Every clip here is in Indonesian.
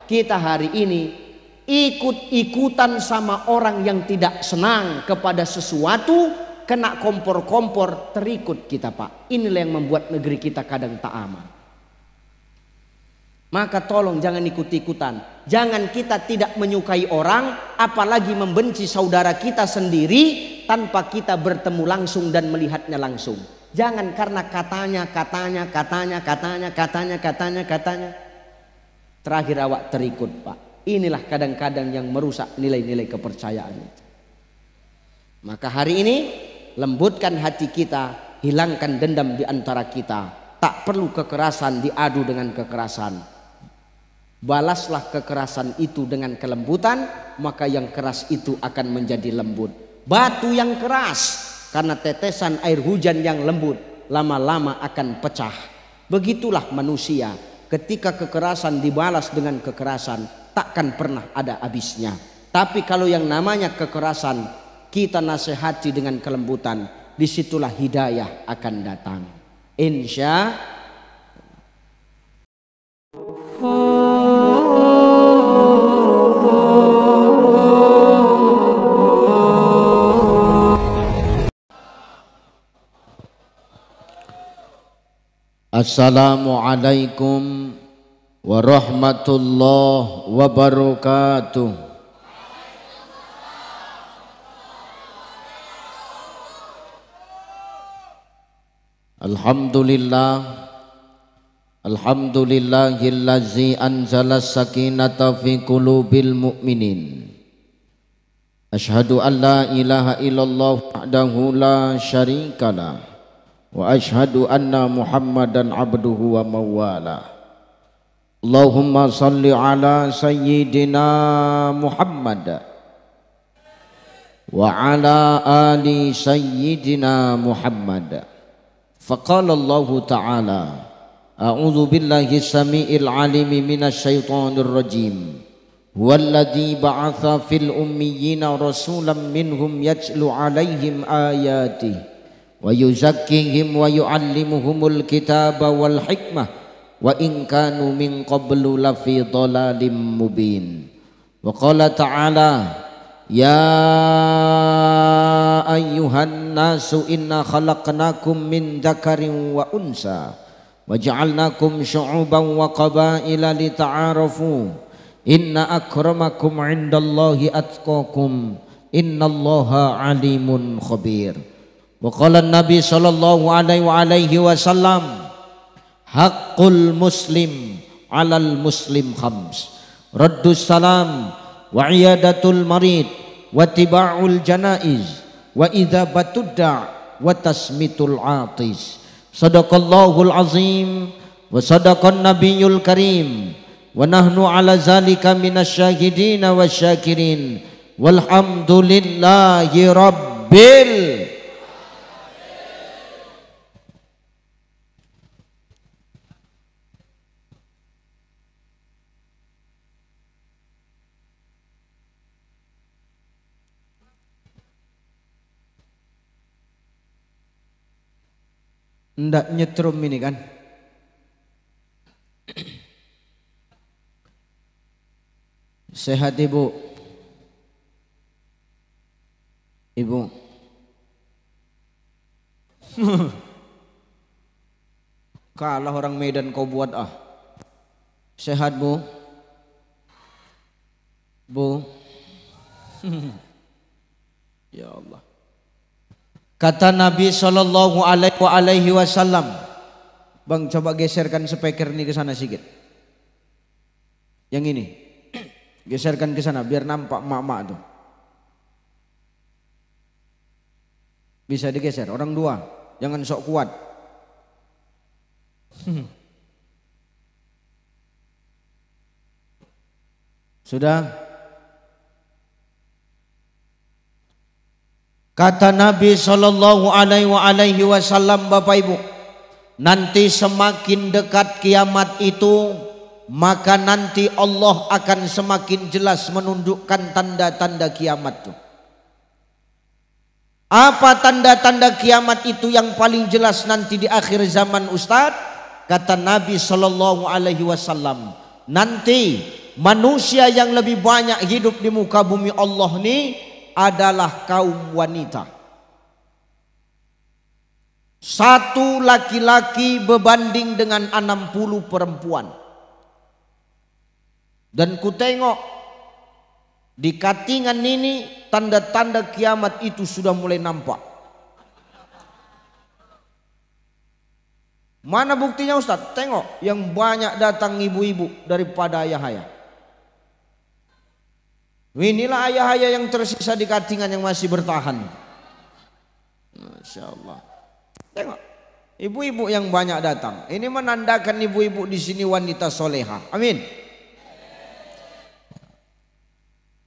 kita hari ini ikut-ikutan sama orang yang tidak senang kepada sesuatu, kena kompor-kompor, terikut kita Pak. Inilah yang membuat negeri kita kadang tak aman. Maka tolong jangan ikut-ikutan. Jangan kita tidak menyukai orang, apalagi membenci saudara kita sendiri tanpa kita bertemu langsung dan melihatnya langsung. Jangan karena katanya. Terakhir awak terikut Pak. Inilah kadang-kadang yang merusak nilai-nilai kepercayaan itu. Maka hari ini lembutkan hati kita, hilangkan dendam di antara kita. Tak perlu kekerasan diadu dengan kekerasan. Balaslah kekerasan itu dengan kelembutan, maka yang keras itu akan menjadi lembut. Batu yang keras karena tetesan air hujan yang lembut lama-lama akan pecah. Begitulah manusia, ketika kekerasan dibalas dengan kekerasan takkan pernah ada habisnya. Tapi kalau yang namanya kekerasan kita nasihati dengan kelembutan, disitulah hidayah akan datang. Insya Assalamualaikum warahmatullahi wabarakatuh. Alhamdulillahillazi anzala sakinata fi qulubil mu'minin. Asyhadu an la ilaha illallah wahdahu la syarikalah. Wa asyhadu anna Muhammadan abduhu wa mawala. Allahumma salli ala sayyidina Muhammad wa ala ali sayyidina Muhammad. Faqala Allah ta'ala a'udzu billahi samii'il 'aliimi minasy syaithaanir rajiim. Huwallazi ba'atsa fil ummiyina rasulan minhum yatlu 'alaihim ayatihi wa yuzakkihim wa yu'allimuhumul kitaba wal hikmah wa in kanu min qablu lafi dhalalim mubin. Wa qala ta'ala ya ayyuhan nasu inna khalaqnakum min dzakarin wa unsa wa ja'alnakum syu'uban wa qabaila lita'arafu inna akramakum 'indallahi atqakum innallaha 'alimun khabir. Wa qala Nabi sallallahu alaihi wasallam haqqul muslim 'alal muslim khams raddus salam wa iyadatul marid wa tiba'ul janaiz wa idzabatud da' wa tasmitul atis. Sadaqallahul azim wa sadaqan nabiyul karim wa nahnu ala zalika minasyahidin wasyakirin walhamdulillahi rabbil. Ndak nyetrum ini kan. Sehat ibu? Ibu kalah orang Medan kau buat ah. Sehat bu? Bu ya Allah. Kata Nabi sallallahu alaihi wasallam, Bang coba geserkan speaker ini ke sana sedikit. Yang ini, geserkan ke sana biar nampak mak-mak tuh. Bisa digeser, orang dua, jangan sok kuat. Sudah? Kata Nabi sallallahu alaihi wasallam, Bapak Ibu, nanti semakin dekat kiamat itu, maka nanti Allah akan semakin jelas menunjukkan tanda-tanda kiamat itu. Apa tanda-tanda kiamat itu yang paling jelas nanti di akhir zaman Ustaz? Kata Nabi sallallahu alaihi wasallam, nanti manusia yang lebih banyak hidup di muka bumi Allah ini adalah kaum wanita. Satu laki-laki berbanding dengan 60 perempuan. Dan ku tengok di Katingan ini tanda-tanda kiamat itu sudah mulai nampak. Mana buktinya Ustaz? Tengok yang banyak datang ibu-ibu daripada ayah-ayah. Inilah ayah-ayah yang tersisa di Katingan yang masih bertahan. Masya Allah. Tengok ibu-ibu yang banyak datang. Ini menandakan ibu-ibu di sini wanita soleha. Amin.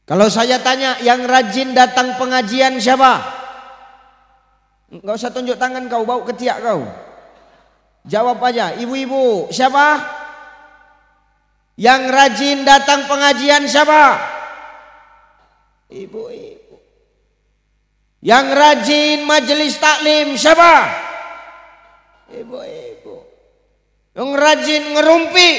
Kalau saya tanya yang rajin datang pengajian siapa? Enggak usah tunjuk tangan kau, bau ketiak kau. Jawab aja, ibu-ibu siapa? Yang rajin datang pengajian siapa? Ibu-ibu. Yang rajin majelis taklim siapa? Ibu-ibu. Yang rajin ngerumpi.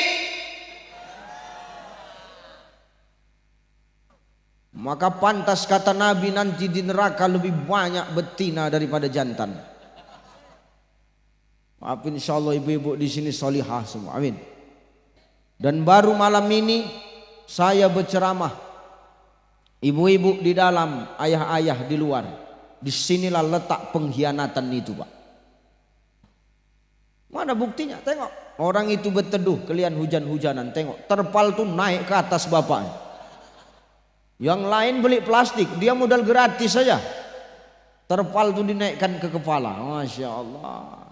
Maka pantas kata Nabi nanti di neraka lebih banyak betina daripada jantan. Maaf, insya Allah ibu-ibu di sini solihah semua. Amin. Dan baru malam ini saya berceramah. Ibu-ibu di dalam, ayah-ayah di luar. Disinilah letak pengkhianatan itu, Pak. Mana buktinya? Tengok. Orang itu berteduh, kalian hujan-hujanan. Tengok, terpal tuh naik ke atas bapaknya. Yang lain beli plastik, dia modal gratis saja. Terpal tuh dinaikkan ke kepala. Masya Allah.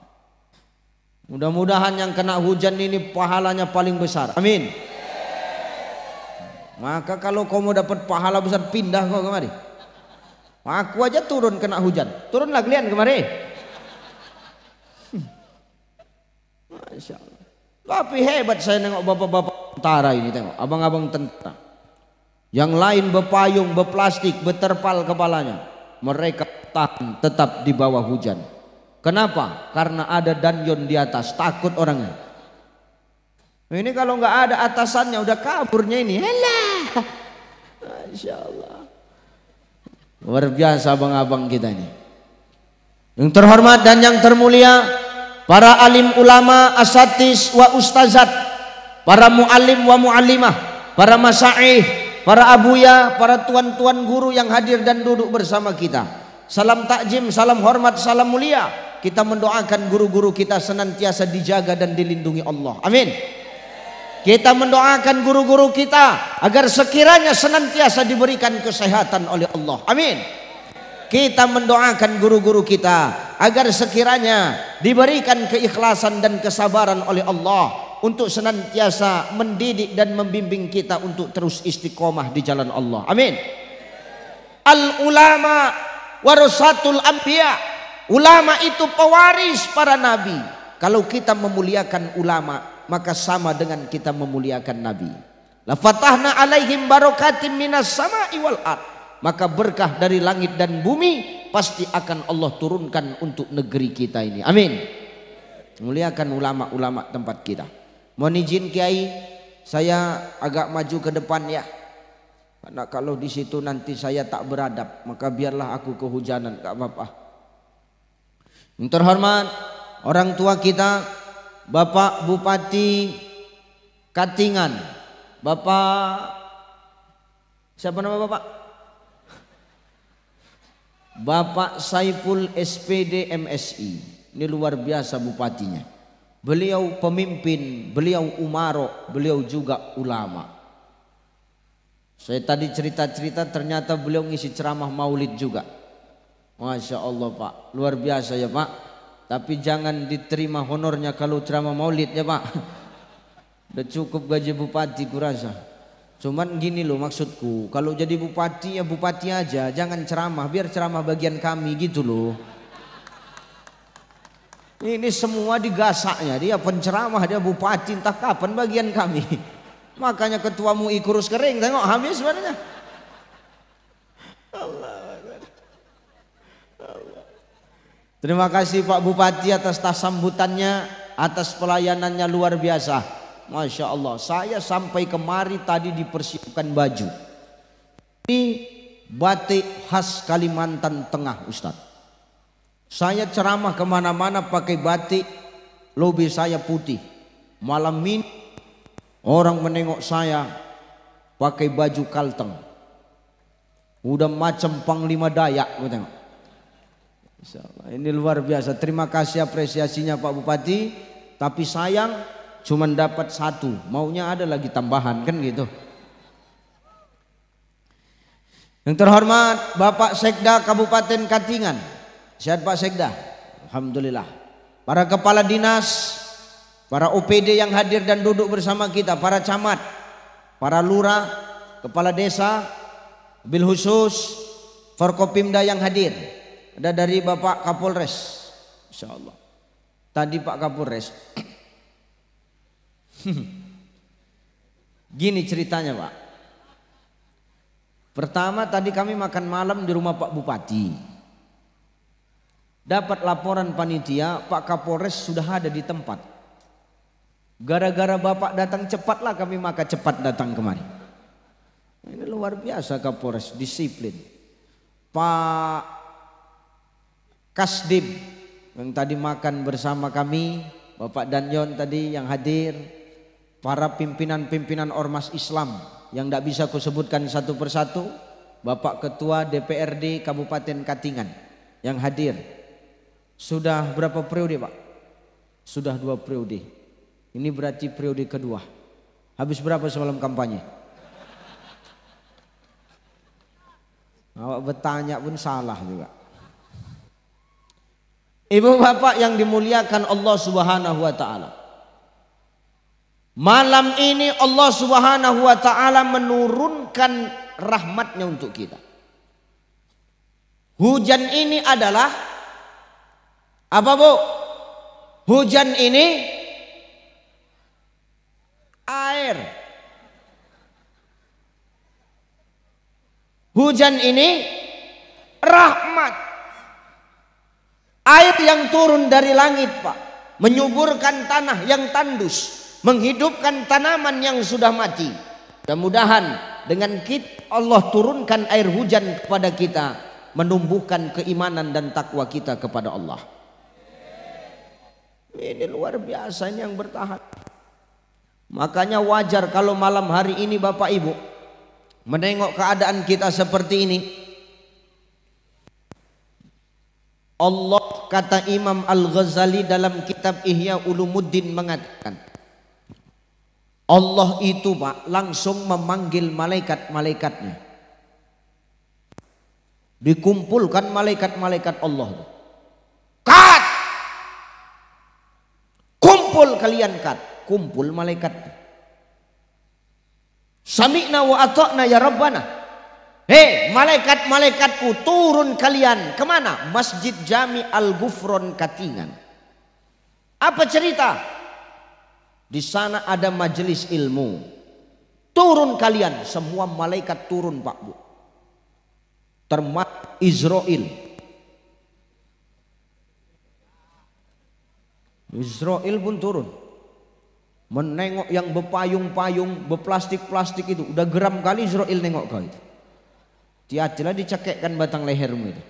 Mudah-mudahan yang kena hujan ini pahalanya paling besar. Amin. Maka kalau kau mau dapat pahala besar, pindah kau kemari. Aku aja turun kena hujan. Turunlah kalian kemari. Masya Allah. Tapi hebat saya nengok bapak-bapak tentara ini. Tengok abang-abang tentara. Yang lain berpayung, berplastik, berterpal kepalanya. Mereka tahan tetap di bawah hujan. Kenapa? Karena ada danyon di atas, takut orangnya. Ini kalau nggak ada atasannya udah kaburnya ini. Helah. Masya Allah. Luar biasa abang-abang kita ini. Yang terhormat dan yang termulia, para alim ulama, asatis wa ustazat, para muallim wa muallimah, para masaih, para abuya, para tuan-tuan guru yang hadir dan duduk bersama kita. Salam takjim, salam hormat, salam mulia. Kita mendoakan guru-guru kita senantiasa dijaga dan dilindungi Allah. Amin. Kita mendoakan guru-guru kita agar sekiranya senantiasa diberikan kesehatan oleh Allah. Amin. Kita mendoakan guru-guru kita agar sekiranya diberikan keikhlasan dan kesabaran oleh Allah untuk senantiasa mendidik dan membimbing kita untuk terus istiqomah di jalan Allah. Amin. Al ulama warasatul anbiya. Ulama itu pewaris para nabi. Kalau kita memuliakan ulama, maka sama dengan kita memuliakan nabi. La fatahna alaihim barakatim minas sama'i wal ard. Maka berkah dari langit dan bumi pasti akan Allah turunkan untuk negeri kita ini. Amin. Muliakan ulama-ulama tempat kita. Mohon izin Kiai, saya agak maju ke depan ya. Karena kalau di situ nanti saya tak beradab, maka biarlah aku kehujanan, gak apa-apa. Yang terhormat orang tua kita, Bapak Bupati Katingan, Bapak siapa nama Bapak? Bapak Saiful SPD MSI. Ini luar biasa bupatinya. Beliau pemimpin, beliau umaro, beliau juga ulama. Saya tadi cerita-cerita ternyata beliau ngisi ceramah maulid juga. Masya Allah Pak, luar biasa ya Pak. Tapi jangan diterima honornya kalau ceramah maulid ya Pak. Udah cukup gaji bupati kurasa. Cuman gini loh maksudku, kalau jadi bupati ya bupati aja, jangan ceramah, biar ceramah bagian kami gitu loh. Ini semua digasaknya, dia penceramah, dia bupati, entah kapan bagian kami. Makanya ketua MUI kurus kering, tengok habis sebenarnya. Allah. Terima kasih Pak Bupati atas sambutannya, atas pelayanannya luar biasa. Masya Allah, saya sampai kemari tadi dipersiapkan baju. Ini batik khas Kalimantan Tengah Ustaz. Saya ceramah kemana-mana pakai batik, lobe saya putih. Malam ini orang menengok saya pakai baju kalteng. Udah macam Panglima Dayak, gue tengok. Ini luar biasa. Terima kasih apresiasinya Pak Bupati. Tapi sayang cuman dapat satu. Maunya ada lagi tambahan kan gitu. Yang terhormat Bapak Sekda Kabupaten Katingan. Sehat Pak Sekda? Alhamdulillah. Para kepala dinas, para OPD yang hadir dan duduk bersama kita, para camat, para lurah, kepala desa, bil khusus, Forkopimda yang hadir. Ada dari Bapak Kapolres, Insya Allah. Tadi Pak Kapolres, gini ceritanya Pak. Pertama tadi kami makan malam di rumah Pak Bupati. Dapat laporan panitia Pak Kapolres sudah ada di tempat. Gara-gara Bapak datang cepatlah kami maka cepat datang kemari. Ini luar biasa Kapolres, disiplin. Pak Kasdim yang tadi makan bersama kami, Bapak Danyon tadi yang hadir, para pimpinan-pimpinan ormas Islam yang tidak bisa kusebutkan satu persatu, Bapak Ketua DPRD Kabupaten Katingan yang hadir. Sudah berapa periode Pak? Sudah 2 periode. Ini berarti periode kedua. Habis berapa semalam kampanye? Awak bertanya pun salah juga. Ibu bapak yang dimuliakan Allah Subhanahu wa taala. Malam ini Allah Subhanahu wa taala menurunkan rahmatnya untuk kita. Hujan ini adalah apa Bu? Hujan ini air. Hujan ini rahmat. Air yang turun dari langit Pak, menyuburkan tanah yang tandus, menghidupkan tanaman yang sudah mati. Mudah-mudahan dengan kita Allah turunkan air hujan kepada kita, menumbuhkan keimanan dan takwa kita kepada Allah. Ini luar biasa, ini yang bertahan. Makanya wajar kalau malam hari ini Bapak Ibu menengok keadaan kita seperti ini. Allah, kata Imam Al-Ghazali dalam kitab Ihya Ulumuddin mengatakan, Allah itu Pak langsung memanggil malaikat-malaikatnya. Dikumpulkan malaikat-malaikat Allah. Kat! Kumpul kalian kat. Kumpul malaikat. Sami'na wa ata'na ya Rabbana. Hei malaikat-malaikatku, turun kalian kemana? Masjid Jami Al-Gufron Katingan. Apa cerita? Di sana ada majelis ilmu. Turun kalian, semua malaikat turun Pak Bu. Termasuk Israel. Israel pun turun. Menengok yang berpayung-payung, berplastik-plastik itu. Udah geram kali Israel nengok kau itu. Hati-hatilah dicekekkan batang lehermu itu.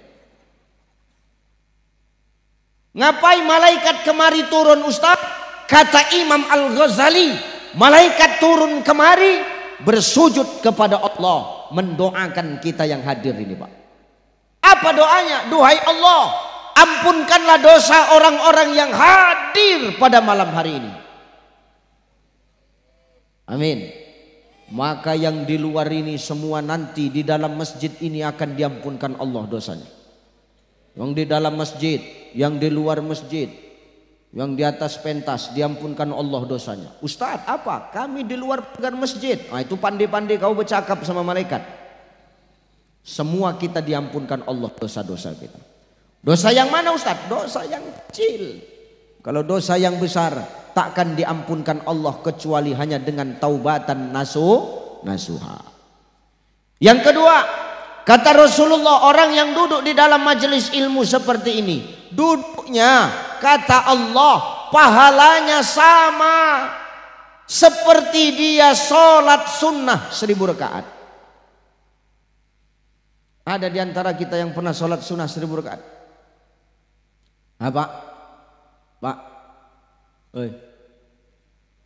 Ngapain malaikat kemari turun Ustaz? Kata Imam Al-Ghazali, malaikat turun kemari bersujud kepada Allah, mendoakan kita yang hadir ini Pak. Apa doanya? Duhai Allah, ampunkanlah dosa orang-orang yang hadir pada malam hari ini. Amin. Maka yang di luar ini semua nanti di dalam masjid ini akan diampunkan Allah dosanya. Yang di dalam masjid, yang di luar masjid, yang di atas pentas diampunkan Allah dosanya. Ustadz apa? Kami di luar pagar masjid. Nah, itu pandai-pandai kau bercakap sama malaikat. Semua kita diampunkan Allah dosa-dosa kita. Dosa yang mana Ustadz? Dosa yang kecil. Kalau dosa yang besar takkan diampunkan Allah kecuali hanya dengan taubatan nasuha. Yang kedua, kata Rasulullah, orang yang duduk di dalam majelis ilmu seperti ini, duduknya kata Allah pahalanya sama seperti dia sholat sunnah 1000 rakaat. Ada di antara kita yang pernah sholat sunnah 1000 rakaat? Apa? Pak? Oi.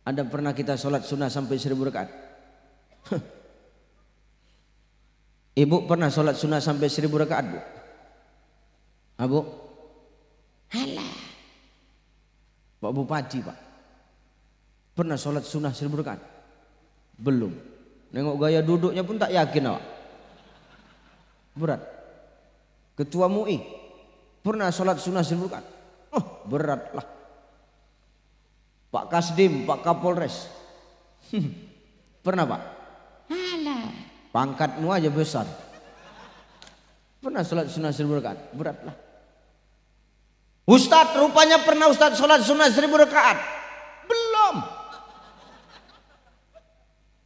Ada pernah kita sholat sunnah sampai 1000 rakaat? Ibu pernah sholat sunnah sampai 1000 rakaat, Bu? Abu? Halah. Pak Bupati, Pak. Pernah sholat sunnah 1000 rakaat? Belum. Nengok gaya duduknya pun tak yakin, Pak. Berat. Ketua MUI pernah sholat sunnah 1000 rakaat? Oh, berat lah. Pak Kasdim, Pak Kapolres. Pernah, Pak? Alah. Pangkatmu aja besar. Pernah sholat sunnah 1000 rakaat? Berat lah. Ustadz, rupanya pernah Ustadz sholat sunnah 1000 rakaat? Belum.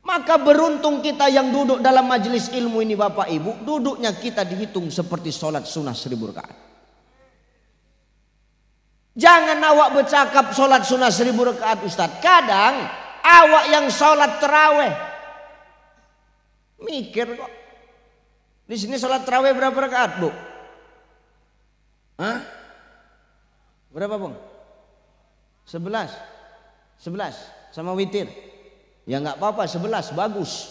Maka beruntung kita yang duduk dalam majelis ilmu ini, Bapak Ibu. Duduknya kita dihitung seperti sholat sunnah 1000 rakaat. Jangan awak bercakap sholat sunnah 1000 rakaat, Ustadz. Kadang awak yang sholat terawih mikir kok. Di sini sholat terawih berapa rakaat, Bu? Hah? Berapa, Bung? 11. 11 sama witir. Ya nggak apa-apa, 11 bagus.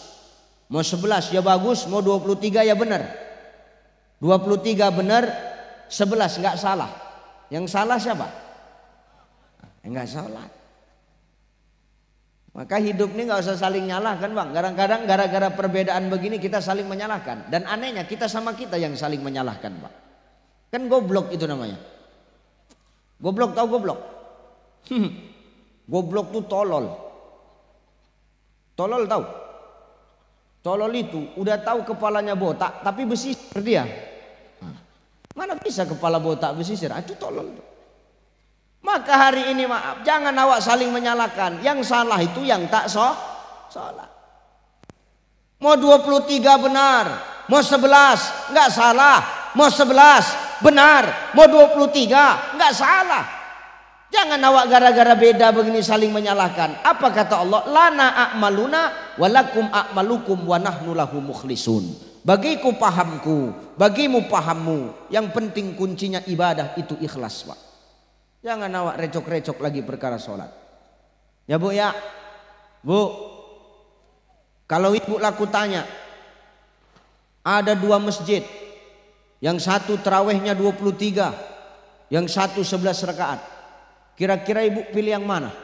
Mau 11 ya bagus, mau 23 ya benar. 23 benar, 11 nggak salah. Yang salah siapa? Enggak sholat. Maka hidup ini nggak usah saling nyalahkan, Bang. Kadang-kadang gara-gara perbedaan begini kita saling menyalahkan. Dan anehnya kita sama kita yang saling menyalahkan, Bang. Kan goblok itu namanya. Goblok, tahu goblok? Goblok tuh tolol. Tolol tahu? Tolol itu udah tahu kepalanya botak tapi besisir dia. Mana bisa kepala botak besisir? Itu tolol. Maka hari ini maaf, jangan awak saling menyalahkan. Yang salah itu yang tak sholat. Mau 23 benar, mau 11 nggak salah, mau 11 benar, mau 23 nggak salah. Jangan awak gara-gara beda begini saling menyalahkan. Apa kata Allah? Lana a'maluna walakum a'malukum wa nahnu lahu mukhlisun. Bagiku pahamku, bagimu pahammu. Yang penting kuncinya ibadah itu ikhlas, Pak. Jangan awak recok-recok lagi perkara sholat. Ya, Bu, ya. Bu, kalau ibu laku tanya, ada 2 masjid. Yang satu tarawihnya 23, yang satu 11 rakaat. Kira-kira ibu pilih yang mana?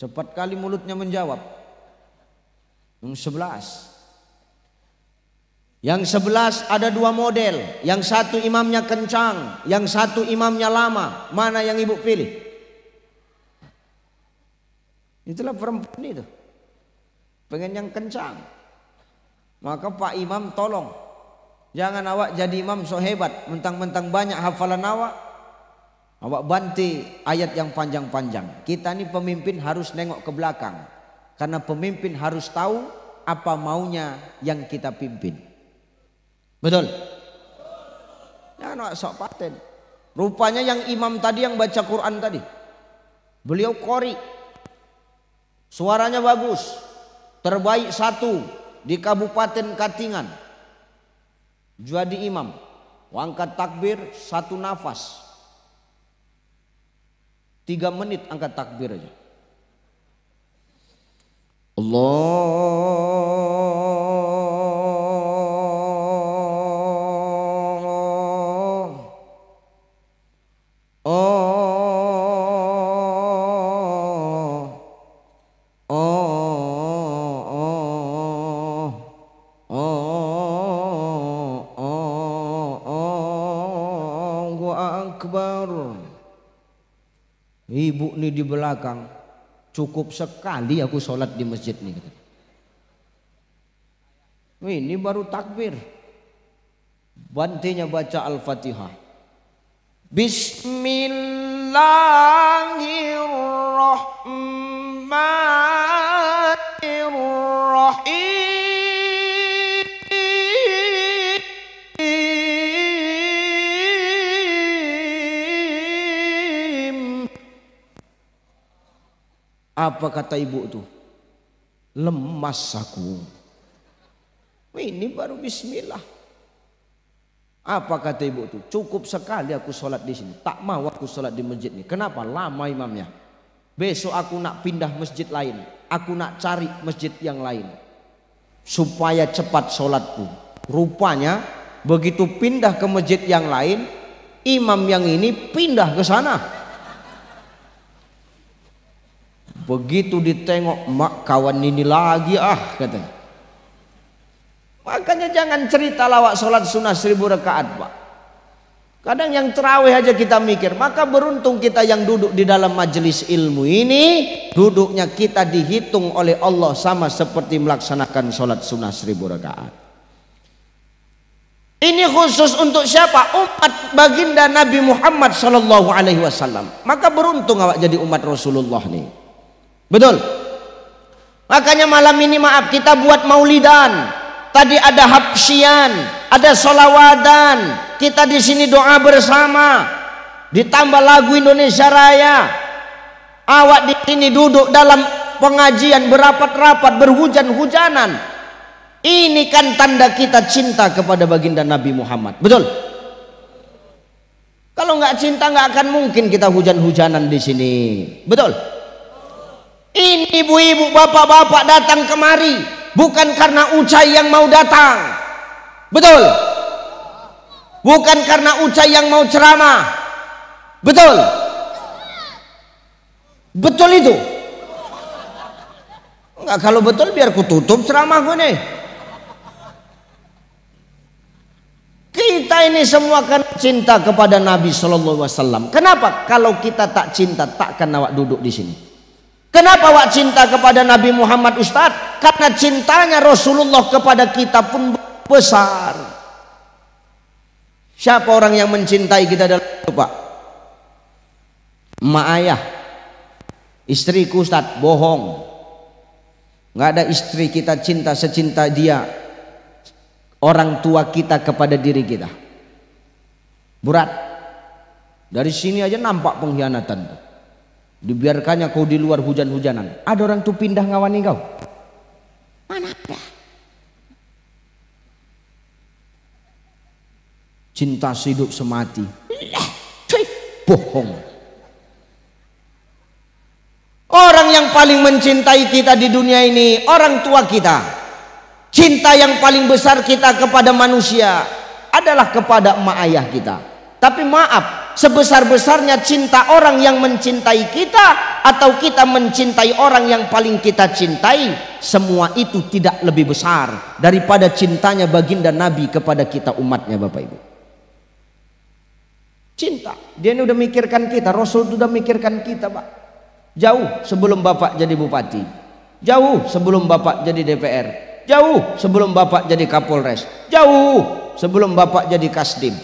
Cepat kali mulutnya menjawab. Yang 11. Yang 11 ada 2 model. Yang satu imamnya kencang, yang satu imamnya lama. Mana yang ibu pilih? Itulah perempuan itu. Pengen yang kencang. Maka Pak Imam tolong. Jangan awak jadi imam so hebat. Mentang-mentang banyak hafalan awak. Awak banti ayat yang panjang-panjang. Kita ini pemimpin harus nengok ke belakang. Karena pemimpin harus tahu apa maunya yang kita pimpin. Betul? Jangan awak sok paten. Rupanya yang imam tadi yang baca Quran tadi. Beliau qori. Suaranya bagus. Terbaik 1 di Kabupaten Katingan. Jadi imam. Angkat takbir 1 nafas. 3 menit angkat takbir aja. Allahu Akbar. Ibu nih di belakang, cukup sekali aku sholat di masjid nih. Ini baru takbir. Bantinya baca Al-Fatihah. Bismillahirrahmanirrahim. Apa kata ibu tuh? Lemas aku. Ini baru bismillah. Apa kata ibu tuh? Cukup sekali aku sholat di sini. Tak mau aku sholat di masjid ini. Kenapa? Lama imamnya. Besok aku nak pindah masjid lain. Aku nak cari masjid yang lain. Supaya cepat sholatku. Rupanya begitu pindah ke masjid yang lain, imam yang ini pindah ke sana. Begitu ditengok, mak kawan ini lagi katanya. Makanya jangan cerita lawak sholat sunnah 1000 rakaat pak. Kadang yang terawih aja kita mikir. Maka beruntung kita yang duduk di dalam majelis ilmu ini, duduknya kita dihitung oleh Allah sama seperti melaksanakan sholat sunnah 1000 rakaat. Ini khusus untuk siapa? Umat baginda Nabi Muhammad sallallahu alaihi wasallam. Maka beruntung awak jadi umat Rasulullah nih. Betul. Makanya malam ini maaf kita buat maulidan. Tadi ada habsyian, ada solawadan. Kita di sini doa bersama. Ditambah lagu Indonesia Raya. Awak di sini duduk dalam pengajian berapat-rapat, berhujan-hujanan. Ini kan tanda kita cinta kepada baginda Nabi Muhammad. Betul? Kalau nggak cinta nggak akan mungkin kita hujan-hujanan di sini. Betul? Ini ibu-ibu, bapak-bapak datang kemari bukan karena Ucai yang mau datang. Betul? Bukan karena Ucai yang mau ceramah. Betul? Betul itu? Enggak, kalau betul biar ku tutup ceramahku nih. Kita ini semua kan cinta kepada Nabi Sallallahu Alaihi Wasallam. Kenapa? Kalau kita tak cinta, takkan awak duduk di sini. Kenapa awak cinta kepada Nabi Muhammad Ustadz? Karena cintanya Rasulullah kepada kita pun besar. Siapa orang yang mencintai kita dalam hidup pak? Emak ayah. Istriku Ustadz, bohong. Nggak ada istri kita cinta secinta dia orang tua kita kepada diri kita. Berat. Dari sini aja nampak pengkhianatan tuh. Dibiarkannya kau di luar hujan-hujanan. Ada orang tuh pindah ngawani kau? Mana ada? Cinta sehidup semati. Bohong. Orang yang paling mencintai kita di dunia ini orang tua kita. Cinta yang paling besar kita kepada manusia adalah kepada emak ayah kita. Tapi maaf, sebesar-besarnya cinta orang yang mencintai kita atau kita mencintai orang yang paling kita cintai, semua itu tidak lebih besar daripada cintanya baginda Nabi kepada kita umatnya Bapak Ibu. Cinta, dia ini udah mikirkan kita, Rasul sudah mikirkan kita Pak. Jauh sebelum Bapak jadi bupati, jauh sebelum Bapak jadi DPR, jauh sebelum Bapak jadi Kapolres, jauh sebelum Bapak jadi Kasdim.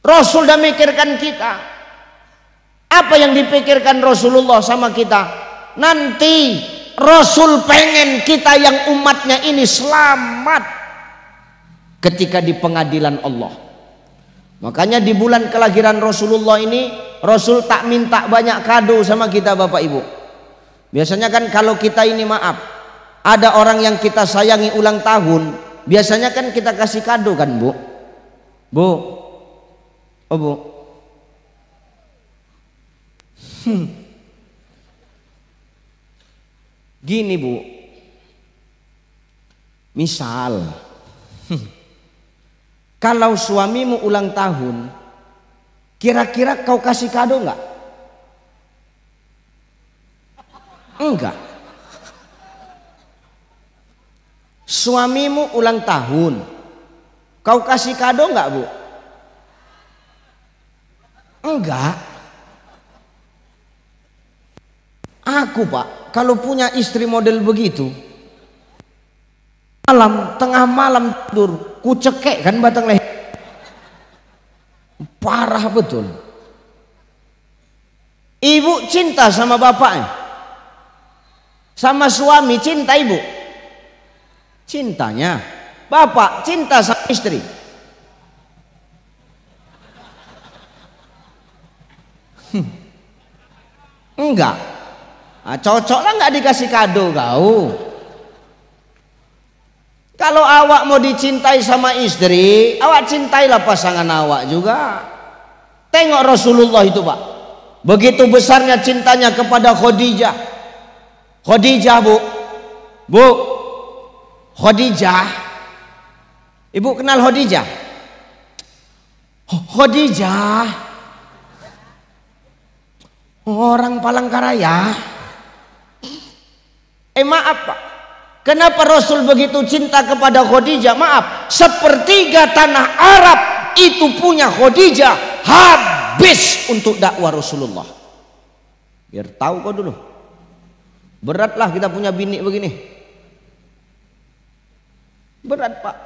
Rasul dah mikirkan kita. Apa yang dipikirkan Rasulullah sama kita? Nanti Rasul pengen kita yang umatnya ini selamat ketika di pengadilan Allah. Makanya di bulan kelahiran Rasulullah ini Rasul tak minta banyak kado sama kita Bapak Ibu. Biasanya kan kalau kita ini maaf, ada orang yang kita sayangi ulang tahun, biasanya kan kita kasih kado kan Bu? Bu, oh Bu, gini Bu, misal kalau suamimu ulang tahun, kira-kira kau kasih kado enggak? Enggak. Suamimu ulang tahun, kau kasih kado enggak Bu? Enggak. Aku Pak, kalau punya istri model begitu, tengah malam tidur, ku cekek kan batang leher. Parah betul. Ibu cinta sama bapaknya, sama suami cinta ibu, cintanya bapak cinta sama istri. Enggak. Cocok lah nggak dikasih kado kau. Kalau awak mau dicintai sama istri, awak cintailah pasangan awak juga. Tengok Rasulullah itu Pak, begitu besarnya cintanya kepada Khadijah. Khadijah bu Khadijah, ibu kenal Khadijah? Khadijah orang Palangkaraya. Maaf Pak, kenapa Rasul begitu cinta kepada Khadijah? Maaf, sepertiga tanah Arab itu punya Khadijah, habis untuk dakwah Rasulullah. Biar tahu kau dulu, beratlah kita punya bini begini, berat Pak.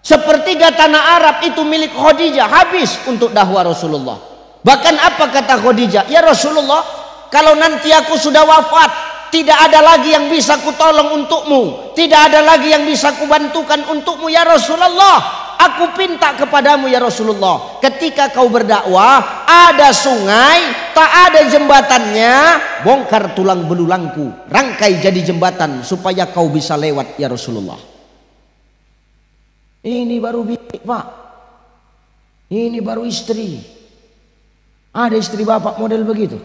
Sepertiga tanah Arab itu milik Khadijah, habis untuk dakwah Rasulullah. Bahkan apa kata Khadijah? Ya Rasulullah, kalau nanti aku sudah wafat, tidak ada lagi yang bisa kutolong untukmu, tidak ada lagi yang bisa kubantukan untukmu ya Rasulullah. Aku pinta kepadamu ya Rasulullah, ketika kau berdakwah ada sungai, tak ada jembatannya, bongkar tulang belulangku, rangkai jadi jembatan supaya kau bisa lewat ya Rasulullah. Ini baru bini Pak, ini baru istri. Ada istri bapak model begitu?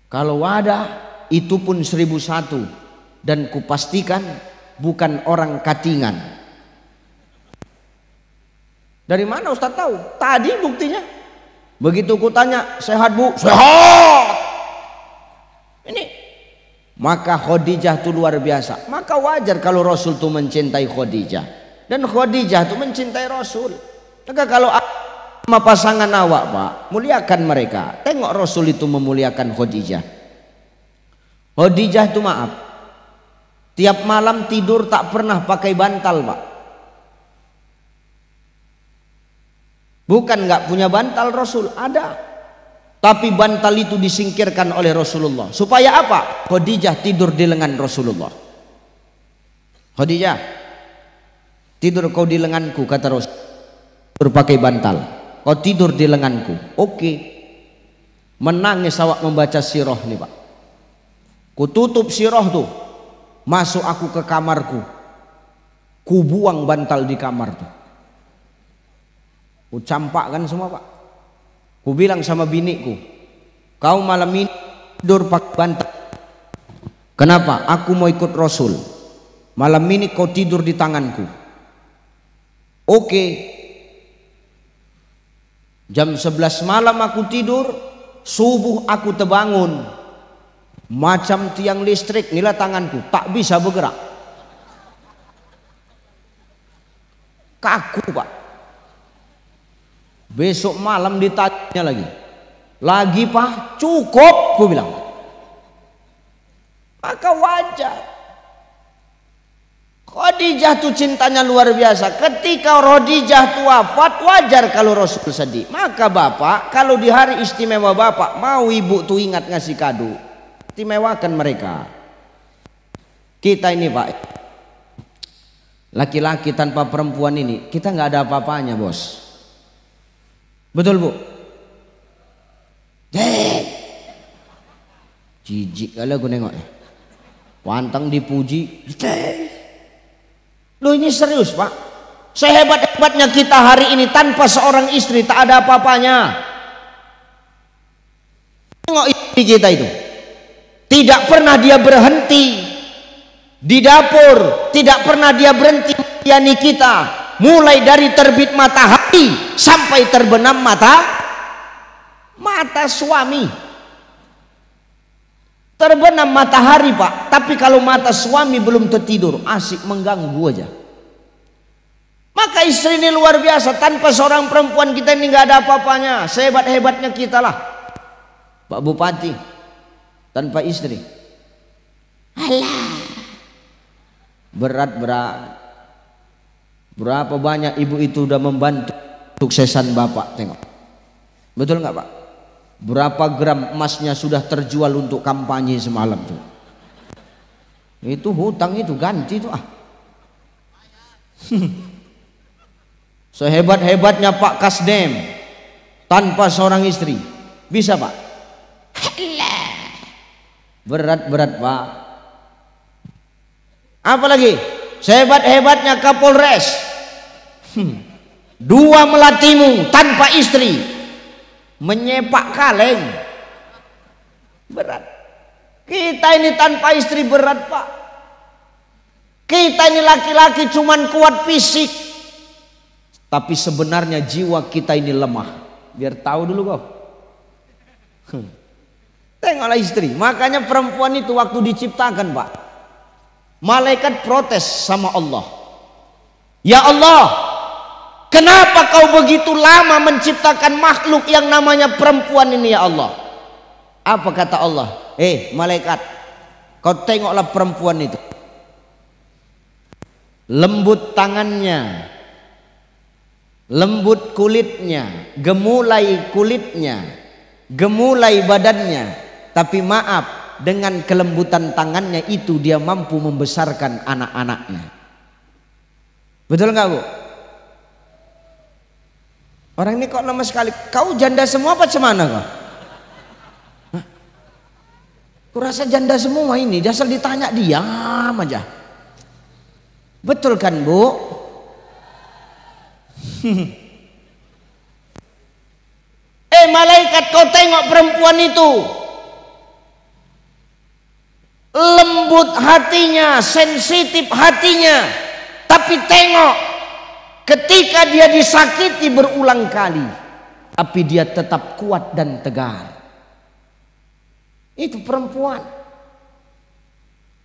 Kalau ada, itu pun 1001, dan kupastikan bukan orang Katingan. Dari mana Ustaz tahu? Tadi buktinya. Begitu kutanya, sehat bu? Sehat. Ini. Maka Khadijah itu luar biasa. Maka wajar kalau Rasul itu mencintai Khadijah, dan Khadijah itu mencintai Rasul. Maka kalau sama pasangan awak Pak, muliakan mereka. Tengok Rasul itu memuliakan Khadijah. Khadijah itu maaf, tiap malam tidur tak pernah pakai bantal Pak. Bukan nggak punya bantal Rasul, ada. Tapi bantal itu disingkirkan oleh Rasulullah. Supaya apa? Khadijah tidur di lengan Rasulullah. Khadijah, tidur kau di lenganku, kata Rasul. Berpakai bantal. Kau tidur di lenganku. Oke. Menangis awak membaca sirah nih Pak. Ku tutup sirah tuh. Masuk aku ke kamarku. Ku buang bantal di kamar tuh. Ku campakkan semua Pak. Ku bilang sama biniku, kau malam ini tidur pakai bantal. Kenapa? Aku mau ikut Rasul. Malam ini kau tidur di tanganku. Oke. Jam 11 malam aku tidur, subuh aku terbangun. Macam tiang listrik inilah tanganku, tak bisa bergerak. Kaku Pak. Besok malam ditanya lagi Pak, cukup, gue bilang. Maka wajar. Khadijah tuh cintanya luar biasa. Ketika Khadijah tuh wafat, wajar kalau Rasul sedih. Maka bapak, kalau di hari istimewa bapak mau ibu tuh ingat ngasih kado, istimewakan mereka. Kita ini Pak, laki-laki tanpa perempuan ini, kita nggak ada apa-apanya bos. Betul bu? Jijik kali aku nengok ya. Pantang dipuji. Loh ini serius Pak. Sehebat-hebatnya kita hari ini tanpa seorang istri tak ada apa-apanya. Tengok istri kita itu. Tidak pernah dia berhenti di dapur. Tidak pernah dia berhenti melayani kita. Mulai dari terbit matahari sampai terbenam mata suami. Terbenam matahari Pak, tapi kalau mata suami belum tertidur, asik mengganggu aja. Maka istri ini luar biasa. Tanpa seorang perempuan kita ini nggak ada apa-apanya. Sehebat-hebatnya kita lah Pak Bupati, tanpa istri, alah, berat. Berapa banyak ibu itu udah membantu suksesan bapak, tengok. Betul nggak Pak? Berapa gram emasnya sudah terjual untuk kampanye semalam tuh. Itu hutang itu ganti tuh ah. Sehebat-hebatnya Pak Kasdem tanpa seorang istri, bisa Pak? Berat-berat Pak. Apalagi sehebat-hebatnya Kapolres, dua melatimu tanpa istri, menyepak kaleng, berat. Kita ini tanpa istri berat Pak. Kita ini laki-laki cuman kuat fisik, tapi sebenarnya jiwa kita ini lemah. Biar tahu dulu kau. Tengoklah istri. Makanya perempuan itu waktu diciptakan Pak, malaikat protes sama Allah. Ya Allah, kenapa kau begitu lama menciptakan makhluk yang namanya perempuan ini ya Allah? Apa kata Allah? Malaikat, kau tengoklah perempuan itu. Lembut tangannya, lembut kulitnya, gemulai kulitnya, gemulai badannya. Tapi maaf, dengan kelembutan tangannya itu dia mampu membesarkan anak-anaknya. Betul nggak Bu? Orang ini kok lemah sekali. Kau janda semua apa cemana kau? Kurasa janda semua ini. Asal ditanya diam aja. Betul kan Bu? Malaikat, kau tengok perempuan itu, lembut hatinya, sensitif hatinya. Tapi tengok, ketika dia disakiti berulang kali, tapi dia tetap kuat dan tegar. Itu perempuan.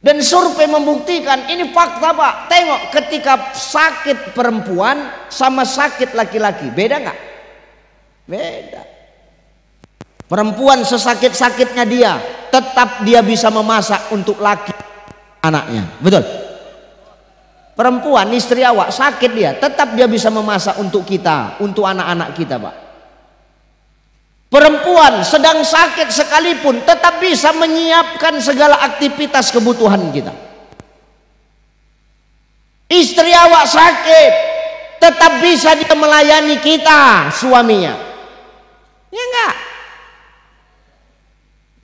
Dan survei membuktikan, ini fakta Pak. Tengok, ketika sakit perempuan sama sakit laki-laki, beda nggak? Beda. Perempuan sesakit-sakitnya dia, tetap dia bisa memasak untuk laki anaknya. Betul? Perempuan, istri awak sakit dia, tetap dia bisa memasak untuk kita, untuk anak-anak kita Pak. Perempuan sedang sakit sekalipun tetap bisa menyiapkan segala aktivitas kebutuhan kita. Istri awak sakit, tetap bisa dia melayani kita, suaminya. Ya enggak?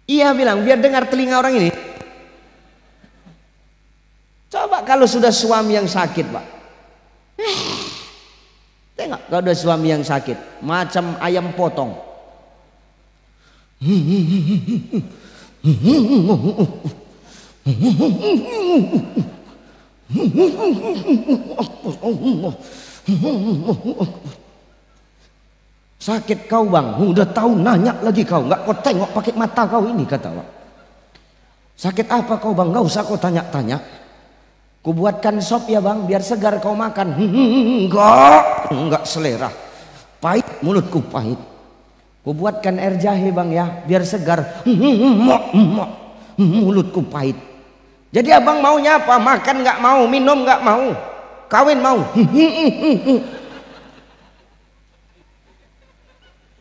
Iya bilang, biar dengar telinga orang ini. Coba kalau sudah suami yang sakit Pak. Tengok, kalau udah suami yang sakit, macam ayam potong. Sakit kau bang, udah tahu nanya lagi kau, nggak kau tengok pakai mata kau ini, kata Pak. Sakit apa kau bang? Nggak usah kau tanya-tanya. Ku buatkan sop ya bang, biar segar kau makan. Enggak selera, pahit, mulutku pahit. Ku buatkan air jahe bang ya, biar segar. Mulutku pahit. Jadi abang maunya apa? Makan nggak mau, minum nggak mau, kawin mau.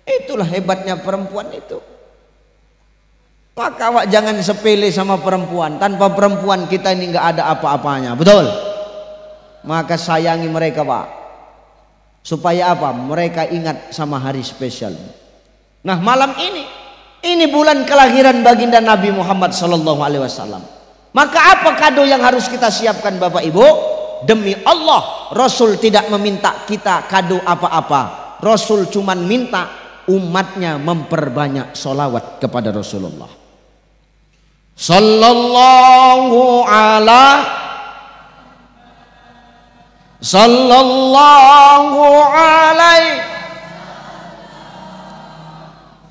Itulah hebatnya perempuan itu. Maka awak jangan sepele sama perempuan. Tanpa perempuan kita ini nggak ada apa-apanya. Betul? Maka sayangi mereka Pak. Supaya apa? Mereka ingat sama hari spesial. Nah malam ini bulan kelahiran baginda Nabi Muhammad Sallallahu Alaihi Wasallam. Maka apa kado yang harus kita siapkan Bapak Ibu? Demi Allah, Rasul tidak meminta kita kado apa-apa. Rasul cuman minta umatnya memperbanyak sholawat kepada Rasulullah. Sallallahu alaihi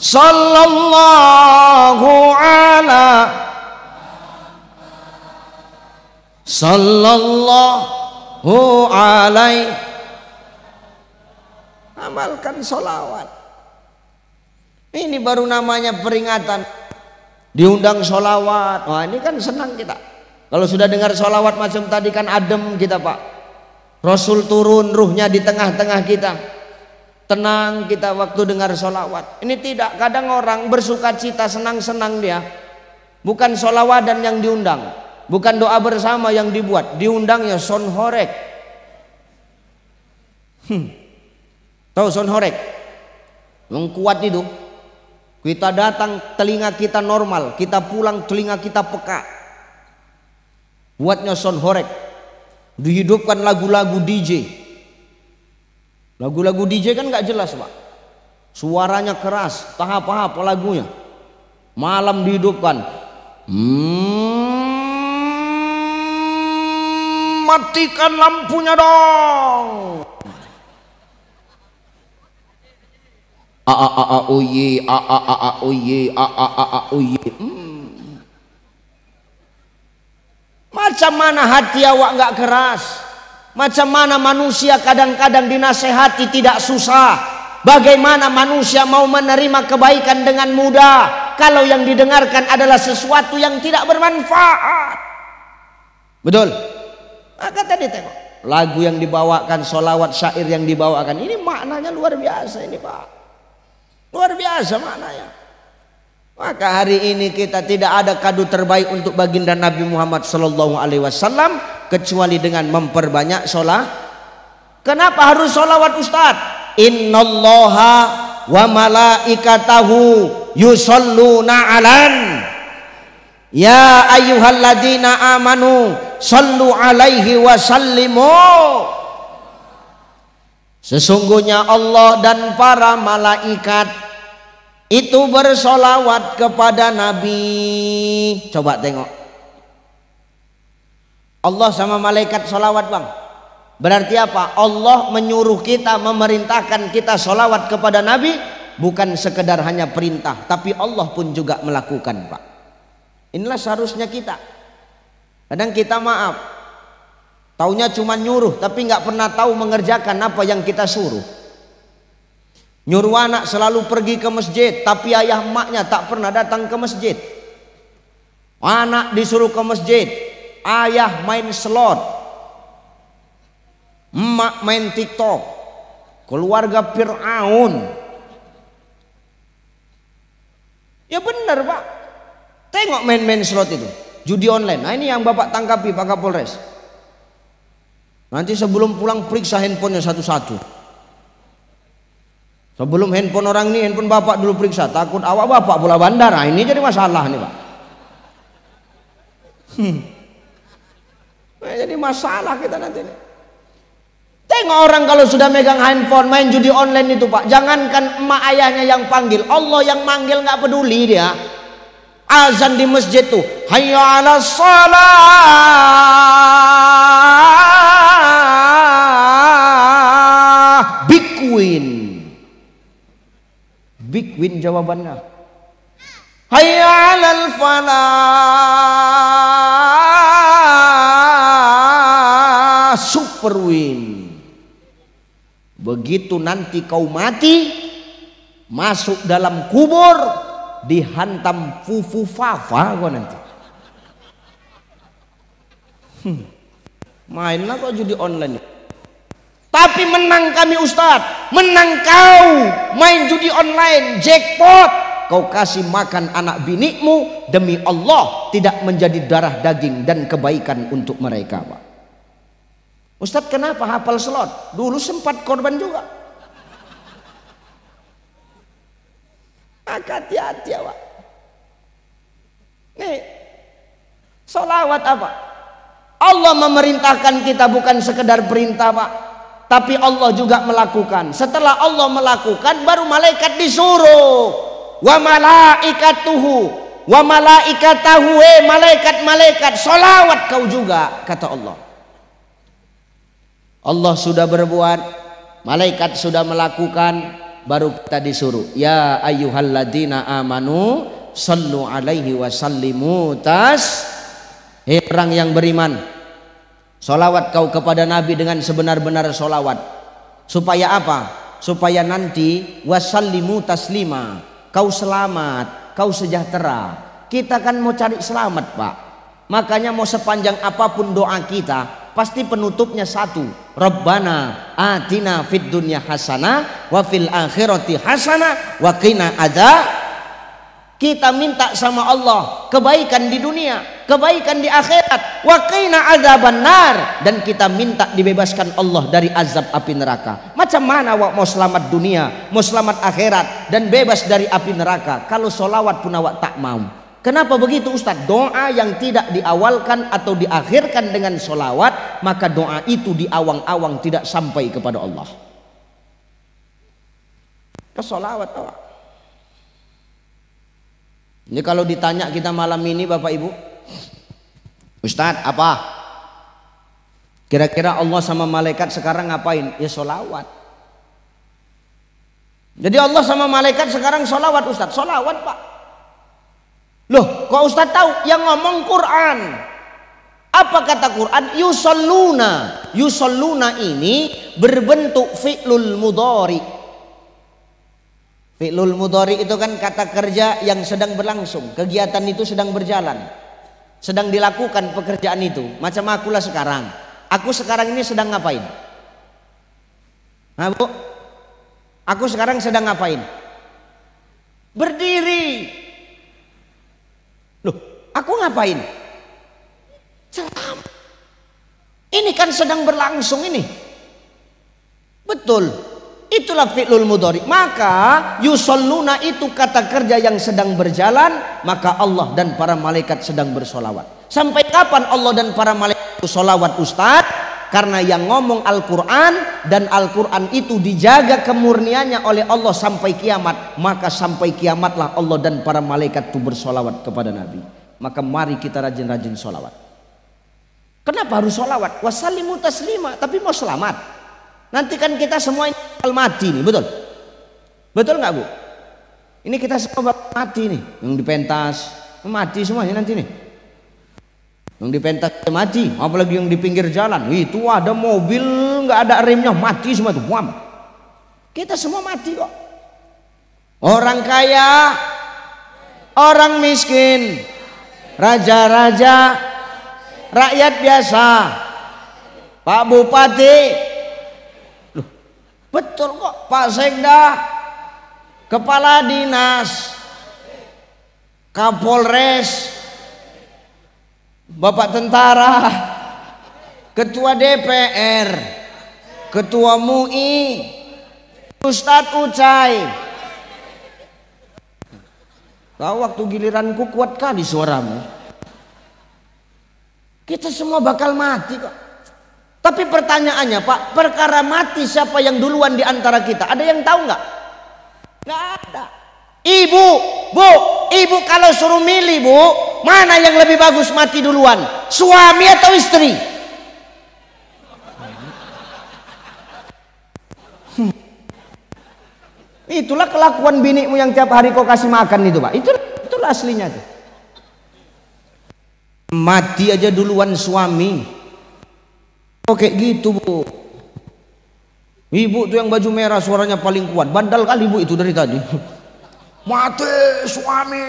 Sallallahu alaihi. Amalkan sholawat. Ini baru namanya peringatan. Diundang sholawat. Wah ini kan senang kita. Kalau sudah dengar sholawat macam tadi kan adem kita Pak. Rasul turun, ruhnya di tengah-tengah kita. Tenang kita waktu dengar sholawat. Ini tidak, kadang orang bersuka cita, senang-senang dia. Bukan sholawadan yang diundang, bukan doa bersama yang dibuat, diundangnya son horek. Tahu son horek? Yang kuat itu. Kita datang telinga kita normal, kita pulang telinga kita peka. Buatnya sound horek, dihidupkan lagu-lagu DJ. Lagu-lagu DJ kan nggak jelas Pak, suaranya keras, tahap-tahap lagunya. Malam dihidupkan, matikan lampunya dong. Oye. Macam mana hati awak nggak keras? Macam mana manusia kadang-kadang dinasehati tidak susah? Bagaimana manusia mau menerima kebaikan dengan mudah kalau yang didengarkan adalah sesuatu yang tidak bermanfaat? Betul? Maka tadi tengok lagu yang dibawakan, sholawat syair yang dibawakan, ini maknanya luar biasa ini Pak. Luar biasa maknanya. Maka hari ini kita tidak ada kado terbaik untuk baginda Nabi Muhammad sallallahu alaihi wasallam kecuali dengan memperbanyak sholat. Kenapa harus sholawat Ustaz? Innallaha wa malaikatahu yusholluna alan ya ayyuhalladzina amanu sallu alaihi wa sallimu. Sesungguhnya Allah dan para malaikat itu bersolawat kepada Nabi. Coba tengok, Allah sama malaikat solawat bang. Berarti apa? Allah menyuruh kita, memerintahkan kita solawat kepada Nabi. Bukan sekedar hanya perintah, tapi Allah pun juga melakukan Pak. Inilah seharusnya kita. Kadang kita maaf, taunya cuma nyuruh, tapi nggak pernah tahu mengerjakan apa yang kita suruh. Nyuruh anak selalu pergi ke masjid, tapi ayah emaknya tak pernah datang ke masjid. Anak disuruh ke masjid, ayah main slot, emak main TikTok, keluarga Fir'aun. Ya benar Pak, tengok main-main slot itu, judi online. Nah ini yang Bapak tangkapi Pak Kapolres. Nanti sebelum pulang periksa handphonenya satu-satu. Sebelum handphone orang ini, handphone Bapak dulu periksa. Takut awak Bapak bola bandar. Nah, ini jadi masalah nih Pak. Nah, jadi masalah kita nanti nih. Tengok orang kalau sudah megang handphone main judi online itu Pak. Jangankan emak ayahnya yang panggil, Allah yang manggil nggak peduli dia. Azan di masjid tuh, hayya 'alas shalah, big win. Big win jawabannya. Hayya 'alal falah, super win. Begitu nanti kau mati, masuk dalam kubur, dihantam fufu fafa kau nanti. Mainlah kau judi online. Tapi menang kami Ustadz, menang kau main judi online, jackpot. Kau kasih makan anak binikmu, demi Allah tidak menjadi darah daging dan kebaikan untuk mereka Pak. Ustadz kenapa hafal slot? Dulu sempat korban juga. Maka hati-hati ya Pak. Nih, sholawat apa? Allah memerintahkan kita, bukan sekedar perintah Pak, tapi Allah juga melakukan. Setelah Allah melakukan, baru malaikat disuruh. Wa malaikatuhu, wa malaikatahu, malaikat-malaikat sholawat kau juga, kata Allah. Allah sudah berbuat, malaikat sudah melakukan, baru kita disuruh. Ya ayyuhalladzina amanu sallu alaihi wa sallimu tas. Hei orang yang beriman, sholawat kau kepada Nabi dengan sebenar-benar sholawat. Supaya apa? Supaya nanti wasallimu taslima, kau selamat, kau sejahtera. Kita kan mau cari selamat Pak. Makanya mau sepanjang apapun doa kita, pasti penutupnya satu. Rabbana atina fid dunya hasanah wa fil akhirati hasanah wa qina Kita minta sama Allah kebaikan di dunia, kebaikan di akhirat. Wa qina adzabannar, dan kita minta dibebaskan Allah dari azab api neraka. Macam mana awak mau selamat dunia, mau selamat akhirat dan bebas dari api neraka kalau solawat pun awak tak mau? Kenapa begitu Ustaz? Doa yang tidak diawalkan atau diakhirkan dengan solawat, maka doa itu di awang-awang tidak sampai kepada Allah. Solawat awak. Ini kalau ditanya kita malam ini Bapak Ibu, Ustadz apa? Kira-kira Allah sama malaikat sekarang ngapain? Ya solawat. Jadi Allah sama malaikat sekarang solawat Ustadz. Solawat Pak. Loh kok Ustadz tahu? Yang ngomong Quran. Apa kata Quran? Yusalluna. Yusalluna ini berbentuk fi'lul mudhari. Fi'lul mudhari itu kan kata kerja yang sedang berlangsung. Kegiatan itu sedang berjalan, sedang dilakukan pekerjaan itu. Macam akulah sekarang. Aku sekarang ini sedang ngapain? Nah Bu, aku sekarang sedang ngapain? Berdiri. Loh, aku ngapain? Ceram. Ini kan sedang berlangsung ini. Betul. Itulah fi'lul mudhari. Maka yusalluna itu kata kerja yang sedang berjalan, maka Allah dan para malaikat sedang bersolawat. Sampai kapan Allah dan para malaikat itu solawat Ustaz? Karena yang ngomong Al-Quran, dan Al-Quran itu dijaga kemurniannya oleh Allah sampai kiamat, maka sampai kiamatlah Allah dan para malaikat itu bersolawat kepada Nabi. Maka mari kita rajin-rajin solawat. Kenapa harus solawat? Wasallimu taslima, tapi mau selamat. Nanti kan kita semua ini bakal mati nih, betul? Betul nggak Bu? Ini kita semua bakal mati nih. Yang dipentas mati semuanya nanti nih. Yang dipentas mati, apalagi yang di pinggir jalan. Itu ada mobil nggak ada remnya, mati semua tuh. Wam. Kita semua mati kok. Orang kaya, orang miskin, raja-raja, rakyat biasa, Pak Bupati. Betul kok, Pak Sekda, Kepala Dinas, Kapolres, Bapak Tentara, Ketua DPR, Ketua MUI, Ustadz Ucai. Tahu waktu giliranku kuat kali suaramu. Kita semua bakal mati kok. Tapi pertanyaannya Pak, perkara mati siapa yang duluan di antara kita? Ada yang tahu nggak? Nggak ada. Ibu, Bu, ibu kalau suruh milih Bu, mana yang lebih bagus mati duluan? Suami atau istri? Itulah kelakuan binimu yang tiap hari kau kasih makan itu Pak. Itulah aslinya tuh. Mati aja duluan suami. Oh kayak gitu Bu. Ibu tuh yang baju merah suaranya paling kuat. Bandal kali Bu itu dari tadi. Mati suami.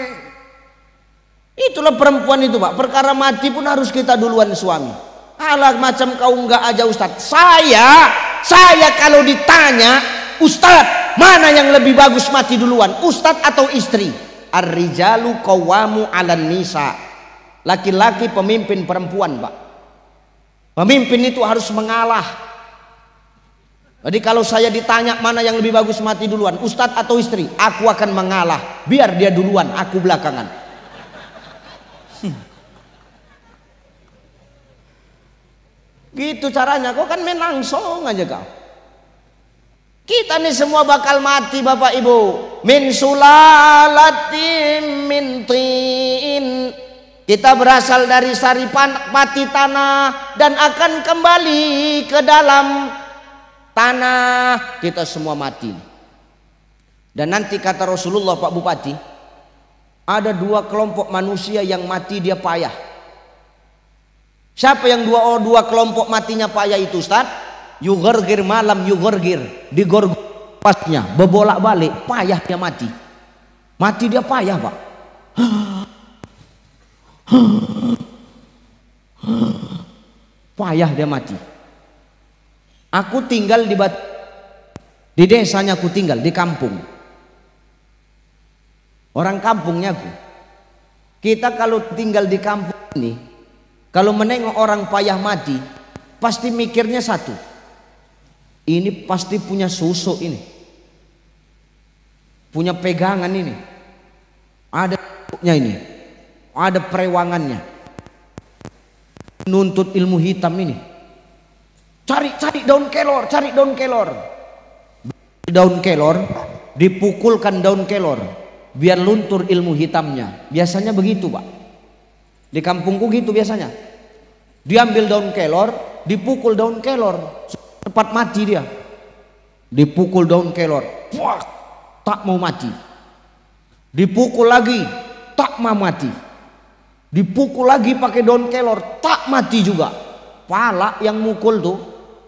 Itulah perempuan itu Pak. Perkara mati pun harus kita duluan suami. Alah macam kau enggak aja Ustadz. Saya kalau ditanya Ustadz mana yang lebih bagus mati duluan, Ustadz atau istri? Ar-rijalu qawwamu 'alan nisa. Laki-laki pemimpin perempuan Pak. Pemimpin itu harus mengalah. Jadi kalau saya ditanya mana yang lebih bagus mati duluan, Ustadz atau istri, aku akan mengalah. Biar dia duluan, aku belakangan. Gitu caranya. Kau kan main langsung aja kau. Kita nih semua bakal mati Bapak Ibu. Min sulalatin min tin. Kita berasal dari saripan pati tanah dan akan kembali ke dalam tanah. Kita semua mati. Dan nanti kata Rasulullah Pak Bupati, ada dua kelompok manusia yang mati dia payah. Siapa yang dua kelompok matinya payah itu Ustaz? Yugorgir malam yugorgir, digorgor pasnya bebolak balik, payah dia mati. Mati dia payah Pak. Payah dia mati. Aku tinggal di desanya, aku tinggal di kampung. Orang kampungnya aku. Kita kalau tinggal di kampung ini, kalau menengok orang payah mati, pasti mikirnya satu. Ini pasti punya susuk ini. Punya pegangan ini. Ada ini. Ada perewangannya. Nuntut ilmu hitam ini. Cari daun kelor, cari daun kelor. Daun kelor, dipukulkan daun kelor biar luntur ilmu hitamnya. Biasanya begitu, Pak. Di kampungku gitu biasanya. Diambil daun kelor, dipukul daun kelor, cepat mati dia. Dipukul daun kelor, wah, tak mau mati. Dipukul lagi, tak mau mati. Dipukul lagi pakai daun kelor, tak mati juga. Pala yang mukul tuh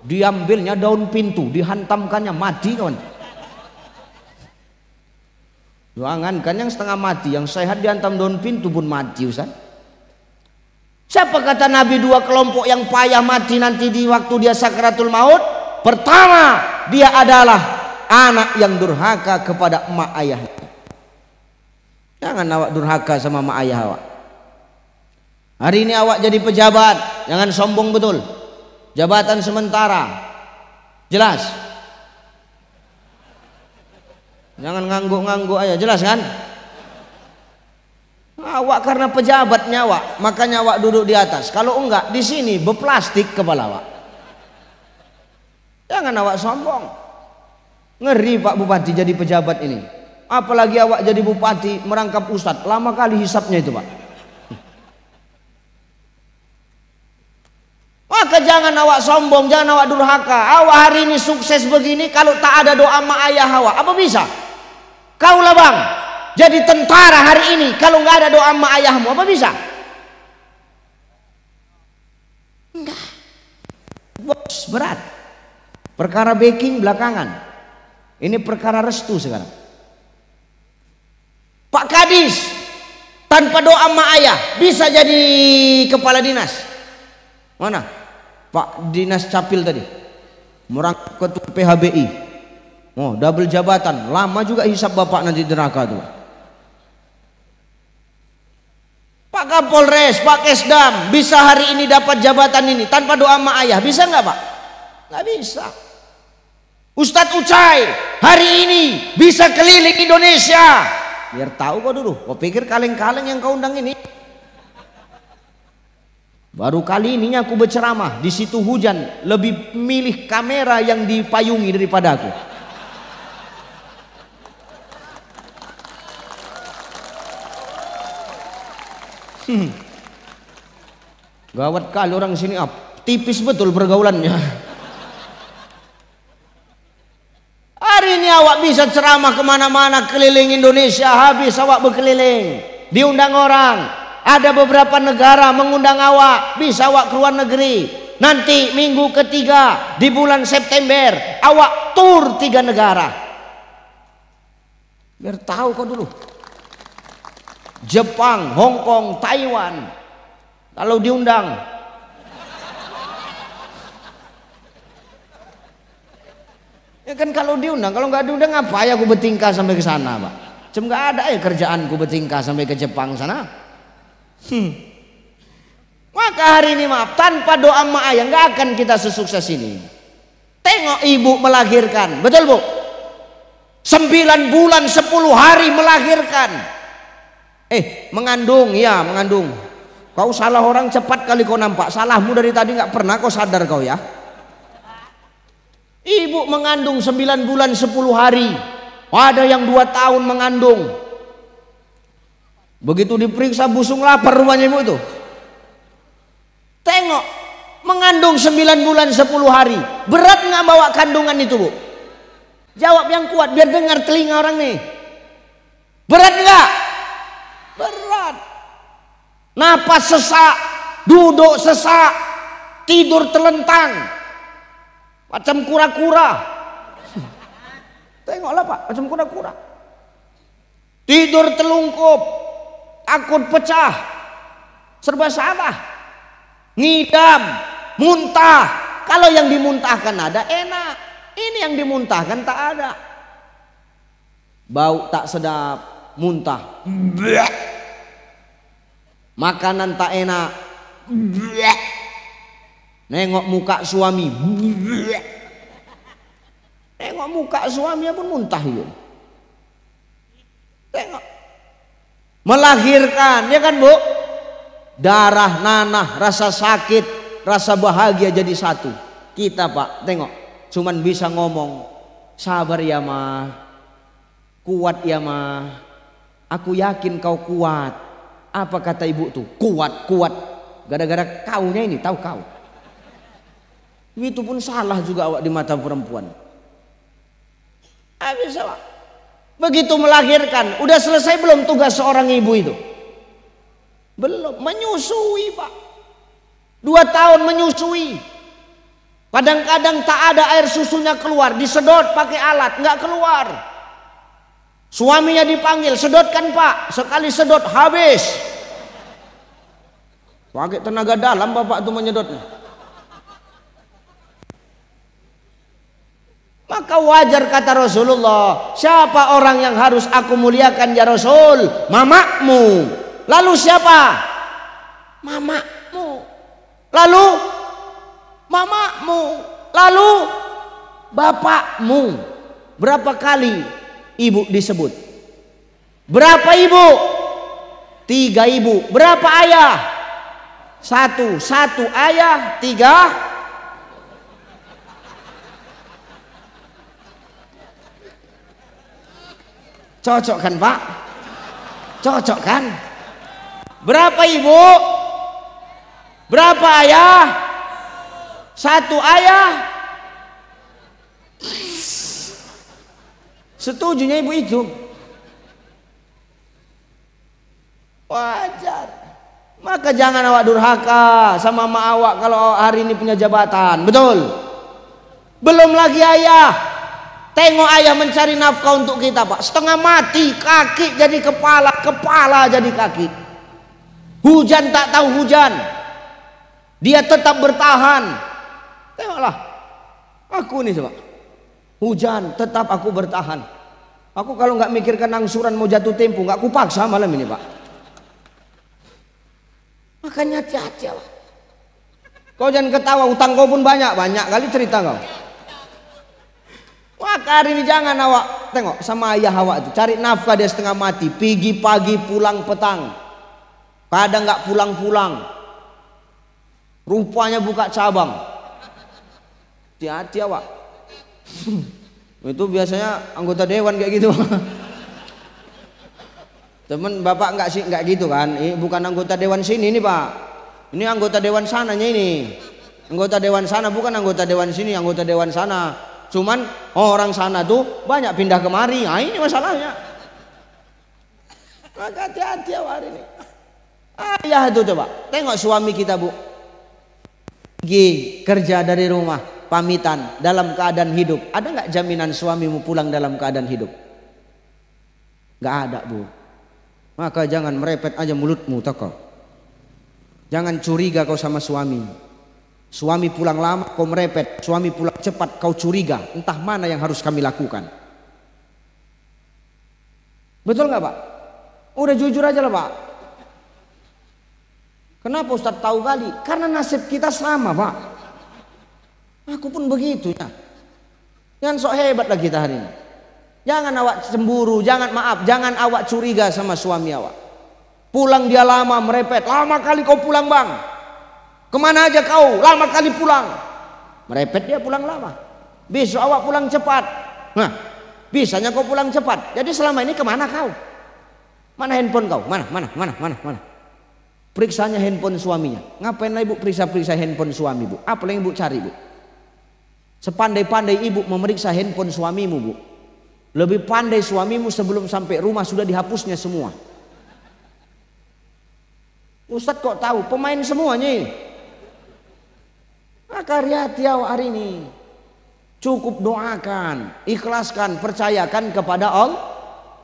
diambilnya daun pintu, dihantamkannya, mati kawan. Jangankan yang setengah mati, yang sehat dihantam daun pintu pun mati, Ustaz. Siapa kata Nabi dua kelompok yang payah mati nanti di waktu dia sakaratul maut? Pertama, dia adalah anak yang durhaka kepada emak ayah. Jangan awak durhaka sama emak ayah awak. Hari ini awak jadi pejabat, jangan sombong betul. Jabatan sementara, jelas. Jangan ngangguk-ngangguk aja, jelas kan? Awak karena pejabatnya awak, makanya awak duduk di atas. Kalau enggak, di sini berplastik kepala awak. Jangan awak sombong. Ngeri Pak Bupati jadi pejabat ini. Apalagi awak jadi bupati merangkap ustadz, lama kali hisapnya itu, Pak. Maka jangan awak sombong, jangan awak durhaka. Awak hari ini sukses begini, kalau tak ada doa mak ayah awak, apa bisa? Kaulah bang, jadi tentara hari ini, kalau nggak ada doa mak ayahmu, apa bisa? Enggak. Bos, berat. Perkara backing belakangan. Ini perkara restu sekarang. Pak Kadis, tanpa doa mak ayah, bisa jadi kepala dinas. Mana? Pak Dinas Capil tadi merangkap ketua PHBI. Oh, double jabatan, lama juga hisap bapak nanti di neraka tuh. Pak Kapolres, Pak Kesdam bisa hari ini dapat jabatan ini tanpa doa mak ayah, bisa nggak Pak? Nggak bisa. Ustadz Ucai hari ini bisa keliling Indonesia. Biar tahu kau dulu, kau pikir kaleng-kaleng yang kau undang ini? Baru kali ini aku berceramah di situ hujan, lebih milih kamera yang dipayungi daripada aku. Gawat kali orang sini, tipis betul pergaulannya. Hari ini awak bisa ceramah kemana-mana keliling Indonesia, habis awak berkeliling, diundang orang. Ada beberapa negara mengundang awak, bisa awak keluar negeri. Nanti minggu ketiga di bulan September awak tur 3 negara. Biar tahu kau dulu. Jepang, Hong Kong, Taiwan. Kalau diundang. Ya kan kalau diundang, kalau nggak diundang apa ya aku bertingkah sampai ke sana, Pak. Cuma nggak ada ya kerjaanku bertingkah sampai ke Jepang sana. Maka hari ini maaf, tanpa doa mak ayah nggak akan kita sesukses ini. Tengok ibu melahirkan, betul Bu? 9 bulan 10 hari melahirkan. Mengandung, ya mengandung. Kau salah orang cepat kali kau nampak. Salahmu dari tadi nggak pernah kau sadar kau ya. Ibu mengandung 9 bulan 10 hari. Ada yang 2 tahun mengandung. Begitu diperiksa busung lapar rumahnya ibu itu. Tengok, mengandung 9 bulan 10 hari. Berat nggak bawa kandungan itu Bu? Jawab yang kuat biar dengar telinga orang nih. Berat nggak? Berat. Napas sesak, duduk sesak, tidur telentang, macam kura-kura. Tengoklah Pak, macam kura-kura. Tidur telungkup, takut pecah, serba salah, ngidam, muntah. Kalau yang dimuntahkan ada enak, ini yang dimuntahkan tak ada. Bau tak sedap, muntah. Makanan tak enak. Nengok muka suami. Nengok muka suami pun muntah itu. Tengok. Melahirkan, ya kan Bu? Darah, nanah, rasa sakit, rasa bahagia jadi satu. Kita Pak, tengok, cuman bisa ngomong, sabar ya Ma, kuat ya Ma, aku yakin kau kuat. Apa kata ibu tuh? Kuat, kuat. Gara-gara kaunya ini, tahu kau. Itu pun salah juga awak di mata perempuan. Habis awak. Begitu melahirkan, udah selesai belum tugas seorang ibu itu? Belum, menyusui Pak. 2 tahun menyusui. Kadang-kadang tak ada air susunya keluar, disedot pakai alat, nggak keluar. Suaminya dipanggil, sedotkan Pak. Sekali sedot habis. Pakai tenaga dalam bapak itu menyedotnya. Maka wajar kata Rasulullah, siapa orang yang harus aku muliakan ya Rasul? Mamakmu. Lalu siapa? Mamakmu. Lalu mamakmu. Lalu bapakmu. Berapa kali ibu disebut? Berapa ibu? 3 ibu. Berapa ayah? 1 ayah, 3. Cocok kan Pak? Cocok kan? Berapa ibu? Berapa ayah? 1 ayah. Setujunya ibu itu. Wajar. Maka jangan awak durhaka sama emak awak kalau hari ini punya jabatan. Betul? Belum lagi ayah. Tengok ayah mencari nafkah untuk kita Pak. Setengah mati, kaki jadi kepala, kepala jadi kaki. Hujan tak tahu hujan, dia tetap bertahan. Tengoklah, aku nih coba. Hujan tetap aku bertahan. Aku kalau nggak mikirkan angsuran mau jatuh tempo, nggak kupaksa malam ini Pak. Makanya hati-hati Pak. Kau jangan ketawa, utang kau pun banyak kali cerita kau. Maka hari ini jangan awak tengok sama ayah awak itu cari nafkah dia setengah mati, pergi pagi pulang petang, kadang nggak pulang-pulang, rupanya buka cabang. Hati-hati awak. Itu biasanya anggota dewan kayak gitu. Temen bapak nggak gitu kan? Ini bukan anggota dewan sini nih Pak. Ini anggota dewan sananya ini. Anggota dewan sana bukan anggota dewan sini, anggota dewan sana. Cuman orang sana tuh banyak pindah kemari. Nah, ini masalahnya. Maka hati-hati awak hari ini. Ayah itu coba, tengok suami kita Bu. Pergi kerja dari rumah, pamitan dalam keadaan hidup. Ada nggak jaminan suamimu pulang dalam keadaan hidup? Nggak ada Bu. Maka jangan merepet aja mulutmu toko. Jangan curiga kau sama suami. Suami pulang lama kau merepet, suami pulang cepat kau curiga, entah mana yang harus kami lakukan. Betul nggak Pak? Udah jujur aja lah Pak. Kenapa Ustadz tahu kali? Karena nasib kita sama Pak. Aku pun begitu ya. Jangan sok hebat lah kita hari ini. Jangan awak cemburu, jangan awak curiga sama suami awak. Pulang dia lama merepet, lama kali kau pulang Bang. Kemana aja kau? Lama kali pulang. Merepet dia pulang lama. Besok awak pulang cepat. Nah, bisanya kau pulang cepat. Jadi selama ini kemana kau? Mana handphone kau? Mana? Periksanya handphone suaminya. Ngapain lah ibu periksa handphone suami Bu? Apa yang ibu cari Bu? Sepandai-pandai ibu memeriksa handphone suamimu Bu, lebih pandai suamimu sebelum sampai rumah sudah dihapusnya semua. Ustadz kok tahu? Pemain semuanya ini. Maka hati-hati awak hari ini. Cukup doakan, ikhlaskan, percayakan kepada Allah.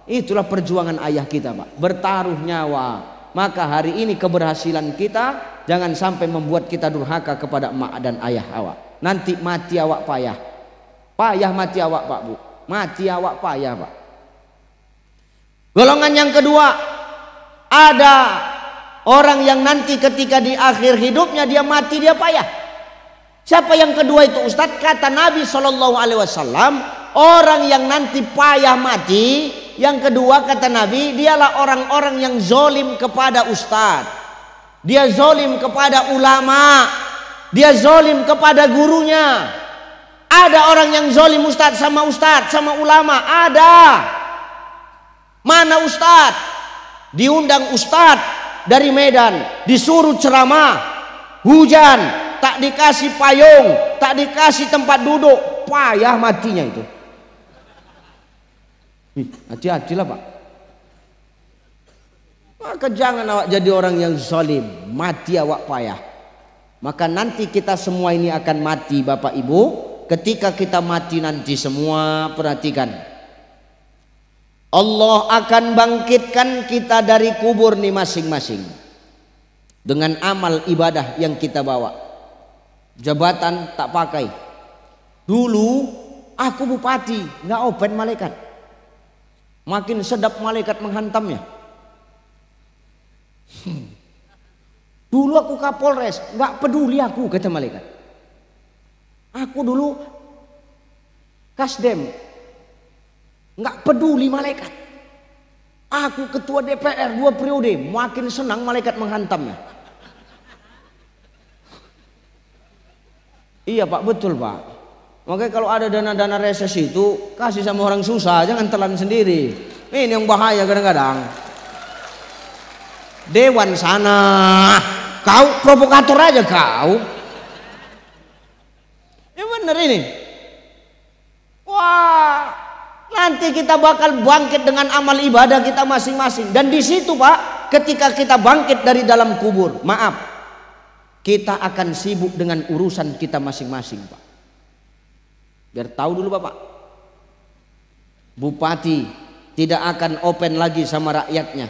Itulah perjuangan ayah kita Pak. Bertaruh nyawa. Maka hari ini keberhasilan kita jangan sampai membuat kita durhaka kepada emak dan ayah awak. Nanti mati awak payah. Payah mati awak Pak Bu. Mati awak payah Pak. Golongan yang kedua, ada orang yang nanti ketika di akhir hidupnya dia mati dia payah. Siapa yang kedua itu Ustadz? Kata Nabi SAW, orang yang nanti payah mati, yang kedua kata Nabi, dialah orang-orang yang zolim kepada ustadz, dia zolim kepada ulama, dia zolim kepada gurunya. Ada orang yang zolim ustadz sama ulama, ada. Mana ustadz? Diundang ustadz dari Medan, disuruh ceramah, hujan, tak dikasih payung, tak dikasih tempat duduk, payah matinya itu. Hati-hatilah Pak. Maka jangan awak jadi orang yang zalim, mati awak payah. Maka nanti kita semua ini akan mati Bapak Ibu. Ketika kita mati nanti semua, perhatikan, Allah akan bangkitkan kita dari kubur nih masing-masing dengan amal ibadah yang kita bawa. Jabatan tak pakai. Dulu aku bupati, nggak open malaikat. Makin sedap malaikat menghantamnya. Dulu aku Kapolres, nggak peduli aku, kata malaikat. Aku dulu Kasdem, nggak peduli malaikat. Aku ketua DPR 2 periode, makin senang malaikat menghantamnya. Iya Pak, betul Pak. Makanya kalau ada dana-dana reses itu kasih sama orang susah, jangan telan sendiri. Ini yang bahaya kadang-kadang. Dewan sana, kau provokator aja kau. Ya bener ini. Wah, nanti kita bakal bangkit dengan amal ibadah kita masing-masing. Dan di situ Pak, ketika kita bangkit dari dalam kubur, maaf, kita akan sibuk dengan urusan kita masing-masing Pak. Biar tahu dulu Bapak, bupati tidak akan open lagi sama rakyatnya.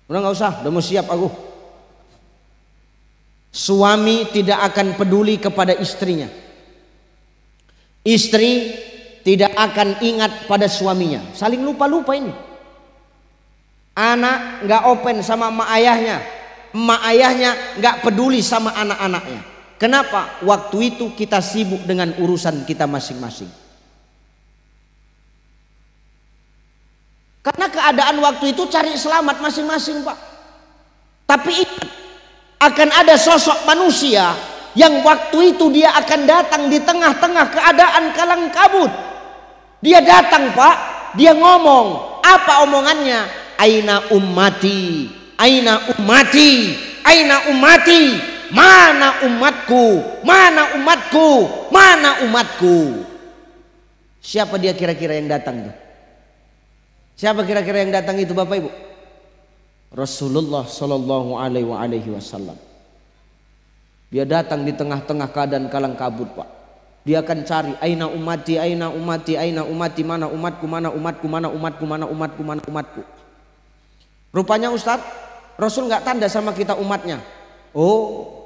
Udah nggak usah, udah mau siap aku. Suami tidak akan peduli kepada istrinya. Istri tidak akan ingat pada suaminya. Saling lupa-lupa ini. Anak nggak open sama emak ayahnya. Emak ayahnya nggak peduli sama anak-anaknya. Kenapa? Waktu itu kita sibuk dengan urusan kita masing-masing. Karena keadaan waktu itu cari selamat masing-masing Pak. Tapi ingat, akan ada sosok manusia yang waktu itu dia akan datang di tengah-tengah keadaan kalang kabut. Dia datang Pak, dia ngomong. Apa omongannya? Aina ummati, aina ummati, aina ummati. Mana umatku, mana umatku, mana umatku. Siapa dia kira-kira yang datang tuh? Siapa kira-kira yang datang itu Bapak Ibu? Rasulullah Sallallahu Alaihi Wasallam. Dia datang di tengah-tengah keadaan kalang kabut Pak. Dia akan cari aina ummati, aina ummati, aina ummati, mana umatku, mana umatku, mana umatku, mana umatku, mana umatku. Rupanya Ustadz, Rasul nggak tanda sama kita umatnya. Oh,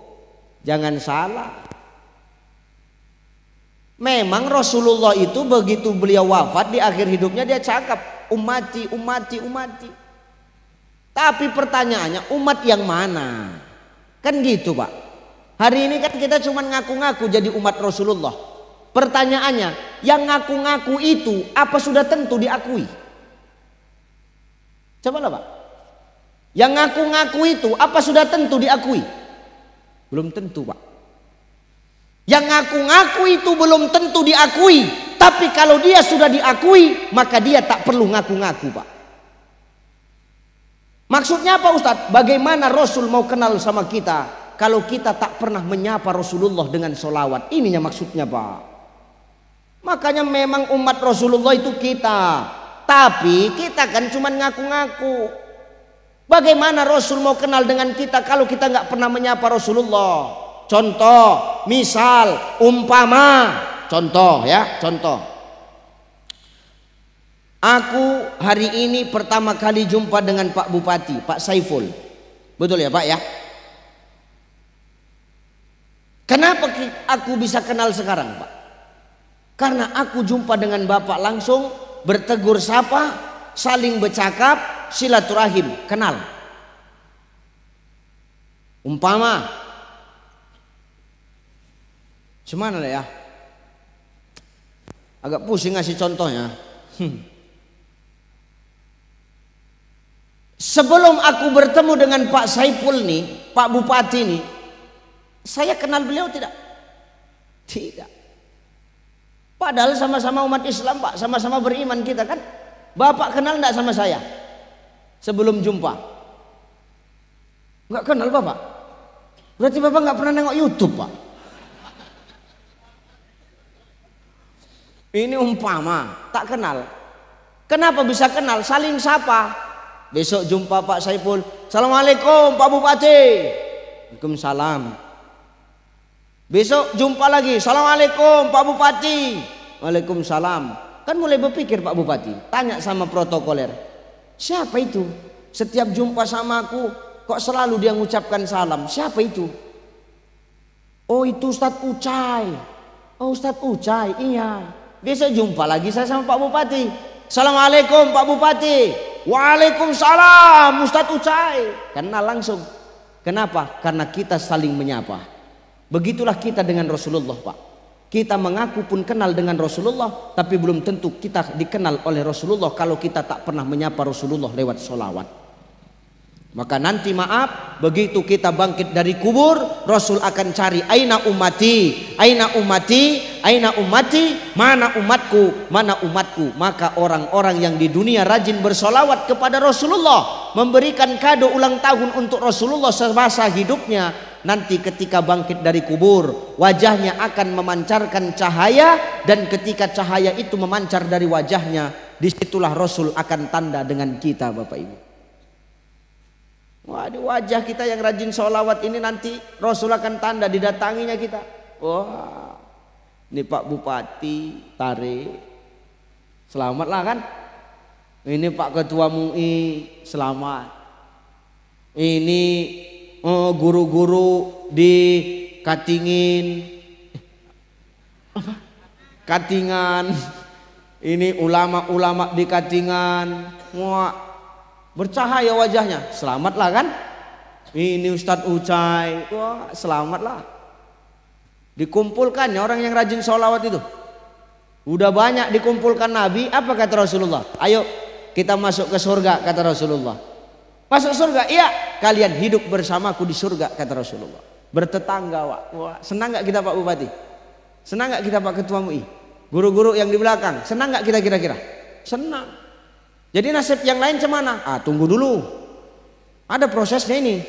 jangan salah. Memang Rasulullah itu begitu beliau wafat di akhir hidupnya dia cakap ummati, ummati, ummati. Tapi pertanyaannya umat yang mana? Kan gitu Pak. Hari ini kan kita cuma ngaku-ngaku jadi umat Rasulullah. Pertanyaannya, yang ngaku-ngaku itu apa sudah tentu diakui? Cobalah Pak. Yang ngaku-ngaku itu apa sudah tentu diakui? Belum tentu Pak. Yang ngaku-ngaku itu belum tentu diakui. Tapi kalau dia sudah diakui, maka dia tak perlu ngaku-ngaku Pak. Maksudnya apa Ustadz? Bagaimana Rasul mau kenal sama kita kalau kita tak pernah menyapa Rasulullah dengan sholawat? Ininya maksudnya Pak. Makanya memang umat Rasulullah itu kita. Tapi kita kan cuma ngaku-ngaku. Bagaimana Rasul mau kenal dengan kita kalau kita nggak pernah menyapa Rasulullah? Contoh, misal, umpama, contoh ya, contoh. Aku hari ini pertama kali jumpa dengan Pak Bupati, Pak Saiful. Betul ya Pak ya? Kenapa aku bisa kenal sekarang Pak? Karena aku jumpa dengan bapak langsung, bertegur sapa, saling bercakap, silaturahim, kenal. Umpama, gimana ya? Agak pusing ngasih contohnya. Sebelum aku bertemu dengan Pak Saipul nih, Pak Bupati nih, saya kenal beliau tidak? Tidak. Padahal sama-sama umat Islam Pak, sama-sama beriman kita kan. Bapak kenal enggak sama saya? Sebelum jumpa? Enggak kenal Bapak? Berarti Bapak enggak pernah nengok YouTube Pak? Ini umpama, tak kenal. Kenapa bisa kenal? Saling sapa. Besok jumpa Pak Saipul, Assalamualaikum Pak Bupati. Waalaikumsalam. Besok jumpa lagi, Assalamualaikum Pak Bupati. Waalaikumsalam. Kan mulai berpikir Pak Bupati, tanya sama protokoler, siapa itu? Setiap jumpa sama aku, kok selalu dia mengucapkan salam. Siapa itu? Oh itu Ustadz Ucai. Oh Ustadz Ucai, iya. Besok jumpa lagi saya sama Pak Bupati. Assalamualaikum Pak Bupati. Waalaikumsalam Ustadz Ucai. Kenal langsung. Kenapa? Karena kita saling menyapa. Begitulah kita dengan Rasulullah Pak. Kita mengaku pun kenal dengan Rasulullah, tapi belum tentu kita dikenal oleh Rasulullah kalau kita tak pernah menyapa Rasulullah lewat sholawat. Maka nanti maaf, begitu kita bangkit dari kubur, Rasul akan cari aina ummati, aina ummati, aina ummati, mana umatku, mana umatku. Maka orang-orang yang di dunia rajin bersolawat kepada Rasulullah, memberikan kado ulang tahun untuk Rasulullah semasa hidupnya, nanti ketika bangkit dari kubur, wajahnya akan memancarkan cahaya, dan ketika cahaya itu memancar dari wajahnya, disitulah Rasul akan tanda dengan kita Bapak Ibu. Wah, di wajah kita yang rajin sholawat ini nanti Rasul akan tanda didatanginya kita. Wah, ini Pak Bupati tarik, selamatlah kan. Ini Pak Ketua MUI, selamat. Ini guru-guru di Katingin, Katingan. Ini ulama-ulama di Katingan. Wah, bercahaya wajahnya, selamatlah kan. Ini Ustadz Ucai, wah selamatlah. Dikumpulkannya orang yang rajin sholawat itu. Udah banyak dikumpulkan Nabi. Apa kata Rasulullah? Ayo kita masuk ke surga, kata Rasulullah. Masuk surga? Iya. Kalian hidup bersamaku di surga, kata Rasulullah. Bertetangga Pak. Wah, senang gak kita Pak Bupati? Senang gak kita Pak Ketua MUI? Guru-guru yang di belakang, senang gak kita kira-kira? Senang. Jadi nasib yang lain cemana? Tunggu dulu. Ada prosesnya ini.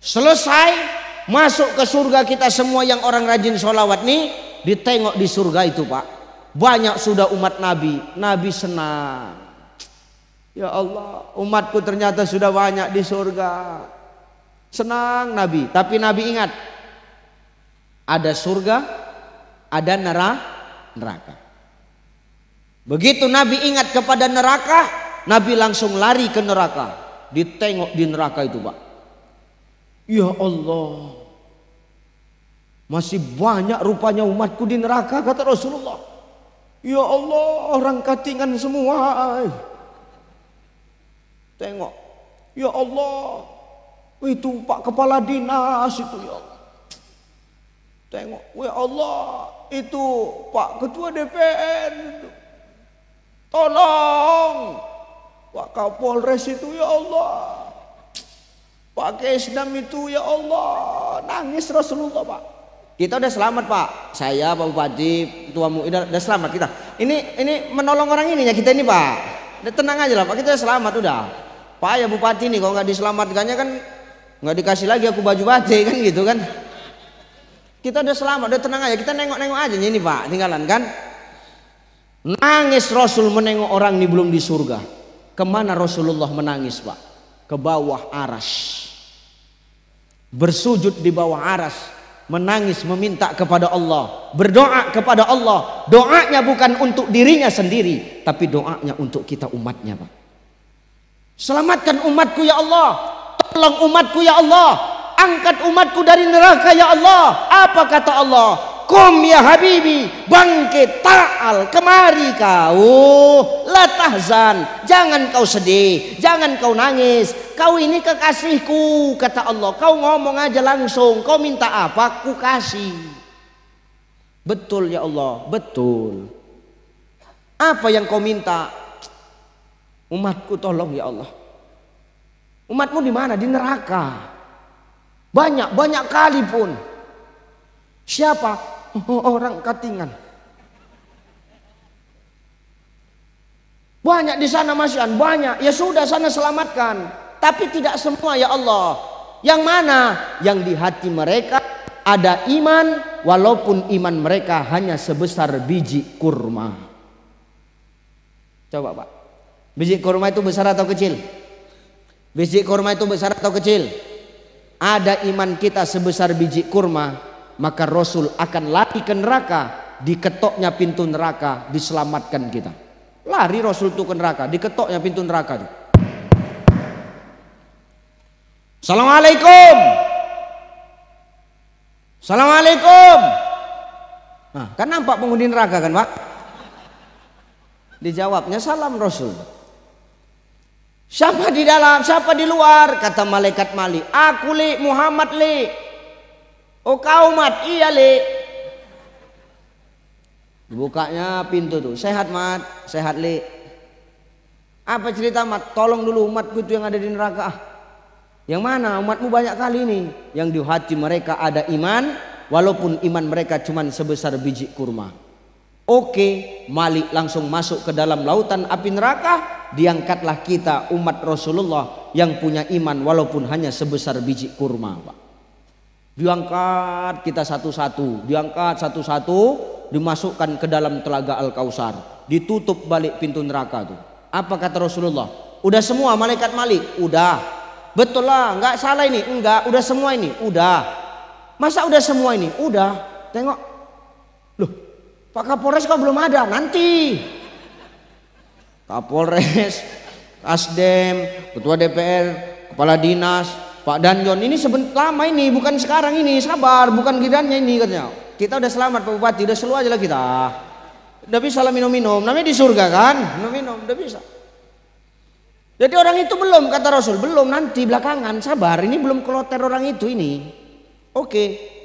Selesai masuk ke surga kita semua yang orang rajin sholawat nih, ditengok di surga itu Pak. Banyak sudah umat Nabi. Nabi senang. Ya Allah, umatku ternyata sudah banyak di surga. Senang Nabi. Tapi Nabi ingat, ada surga, ada neraka. Begitu Nabi ingat kepada neraka, Nabi langsung lari ke neraka. Ditengok di neraka itu Pak. Ya Allah, masih banyak rupanya umatku di neraka, kata Rasulullah. Ya Allah, orang Katingan semua. Tengok, ya Allah, itu Pak Kepala Dinas itu ya Allah. Tengok, ya Allah, itu Pak Ketua DPR itu. Tolong Pak Kapolres itu ya Allah, Pak Kesdam itu ya Allah. Nangis Rasulullah Pak. Kita udah selamat Pak. Saya Pak Bupati, Ketua MUI udah selamat kita. Ini menolong orang ini ya kita ini Pak. Udah tenang aja lah Pak, kita udah selamat udah. Pak ya Bupati nih kalau nggak diselamatkannya kan nggak dikasih lagi aku baju batik kan gitu kan. Kita udah selamat, udah tenang aja. Kita nengok-nengok aja ini Pak, tinggalan kan. Nangis Rasul menengok orang ini belum di surga. Kemana Rasulullah menangis Pak? Ke bawah aras. Bersujud di bawah aras. Menangis meminta kepada Allah. Berdoa kepada Allah. Doanya bukan untuk dirinya sendiri, tapi doanya untuk kita umatnya Pak. Selamatkan umatku ya Allah. Tolong umatku ya Allah. Angkat umatku dari neraka ya Allah. Apa kata Allah? kum ya habibi, bangkit, ta'al, kemari kau, la tahzan, jangan kau sedih, jangan kau nangis, kau ini kekasihku, kata Allah. Kau ngomong aja langsung, kau minta apa, ku kasih. Betul ya Allah, betul. Apa yang kau minta? Umatku tolong ya Allah. Umatmu di mana? Di neraka. Banyak kali pun. Siapa? Orang Katingan. Banyak di sana masian, banyak. Ya sudah, sana selamatkan. Tapi tidak semua ya Allah. Yang mana? Yang di hati mereka ada iman, walaupun iman mereka hanya sebesar biji kurma. Coba Pak, biji kurma itu besar atau kecil? Biji kurma itu besar atau kecil? Ada iman kita sebesar biji kurma, maka Rasul akan lari ke neraka, diketoknya pintu neraka, diselamatkan kita. Lari Rasul itu ke neraka, diketoknya pintu neraka. Assalamualaikum. Assalamualaikum. Nah, kan nampak penghuni neraka kan Pak? Dijawabnya salam Rasul. Siapa di dalam, siapa di luar? Kata malaikat Malik, aku li, Muhammad li. Oh kau mat, iya li. Bukanya pintu tuh, sehat mat, sehat li. Apa cerita mat? Tolong dulu umatku itu yang ada di neraka. Yang mana? Umatmu banyak kali ini. Yang di hati mereka ada iman, walaupun iman mereka cuma sebesar biji kurma. Oke, Malik langsung masuk ke dalam lautan api neraka. Diangkatlah kita umat Rasulullah yang punya iman walaupun hanya sebesar biji kurma Pak. Diangkat kita satu-satu, diangkat satu-satu, dimasukkan ke dalam telaga Al-Kausar, ditutup balik pintu neraka tuh. Apa kata Rasulullah? Udah semua malaikat Malik? Udah. Betul lah, nggak salah ini? Enggak, udah semua ini? Udah. Masa udah semua ini? Udah. Tengok. Loh, Pak Kapolres kok belum ada? Nanti. Kapolres, Kasdem, Ketua DPR, Kepala Dinas, Pak Danjon, ini lama ini, bukan sekarang ini, sabar, bukan gilirannya ini katanya. Kita udah selamat Pak Bupati, udah selalu aja lah kita. Udah bisa lah minum-minum, namanya di surga kan, minum-minum, udah bisa. Jadi orang itu belum, kata Rasul, belum, nanti belakangan, sabar, ini belum keloter orang itu ini. Oke.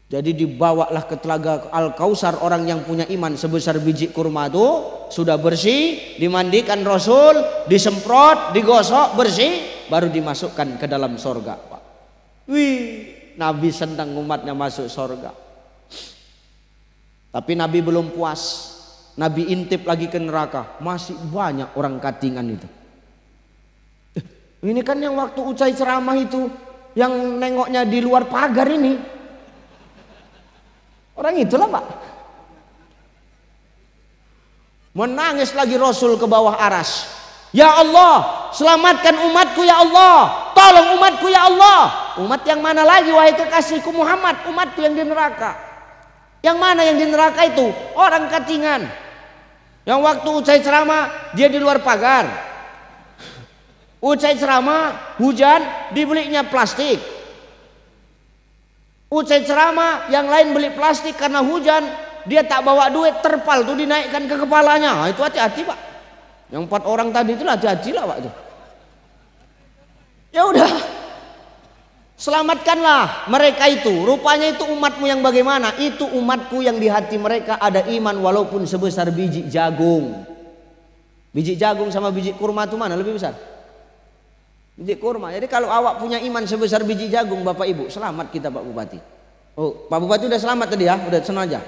Jadi dibawalah ke telaga Al-Kausar orang yang punya iman sebesar biji kurma itu, sudah bersih, dimandikan Rasul, disemprot, digosok, bersih, baru dimasukkan ke dalam sorga Pak. Wih, Nabi senang umatnya masuk sorga. Tapi Nabi belum puas, Nabi intip lagi ke neraka, masih banyak orang Katingan itu. Ini kan yang waktu Ucai ceramah itu, yang nengoknya di luar pagar ini. Orang itulah Pak. Menangis lagi Rasul ke bawah aras. Ya Allah, selamatkan umatku ya Allah. Tolong umatku ya Allah. Umat yang mana lagi wahai kekasihku Muhammad? Umatku yang di neraka. Yang mana yang di neraka itu? Orang Katingan. Yang waktu Ucai ceramah dia di luar pagar. Ucai ceramah hujan, dibelinya plastik. Ucai ceramah yang lain beli plastik karena hujan, dia tak bawa duit, terpal tuh dinaikkan ke kepalanya. Nah, itu hati-hati Pak. Yang 4 orang tadi itu hati-hati lah Pak itu. Ya udah, selamatkanlah mereka itu. Rupanya itu umatmu yang bagaimana? Itu umatku yang di hati mereka ada iman walaupun sebesar biji jagung. Biji jagung sama biji kurma itu mana lebih besar? Biji kurma. Jadi kalau awak punya iman sebesar biji jagung Bapak Ibu, selamat kita Pak Bupati. Oh, Pak Bupati udah selamat tadi ya, udah senang aja.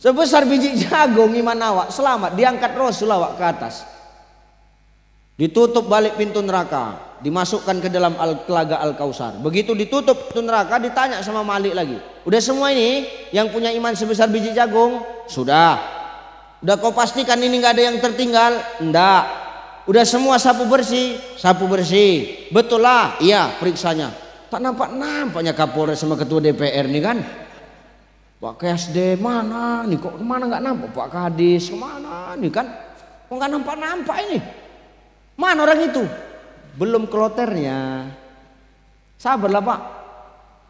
Sebesar biji jagung iman awak, selamat, diangkat Rasul awak ke atas. Ditutup balik pintu neraka, dimasukkan ke dalam telaga Al-Kausar. Begitu ditutup pintu neraka, ditanya sama Malik lagi. Udah semua ini yang punya iman sebesar biji jagung? Sudah. Udah kau pastikan ini nggak ada yang tertinggal? Enggak. Udah semua sapu bersih? Sapu bersih. Betul lah, iya periksanya. Tak nampak-nampaknya Kapolres sama Ketua DPR nih kan. Pak KSD mana nih, kok kemana nggak nampak? Pak Kadis kemana nih kan? Kok nggak nampak-nampak ini? Mana orang itu? Belum kloternya. Sabarlah Pak.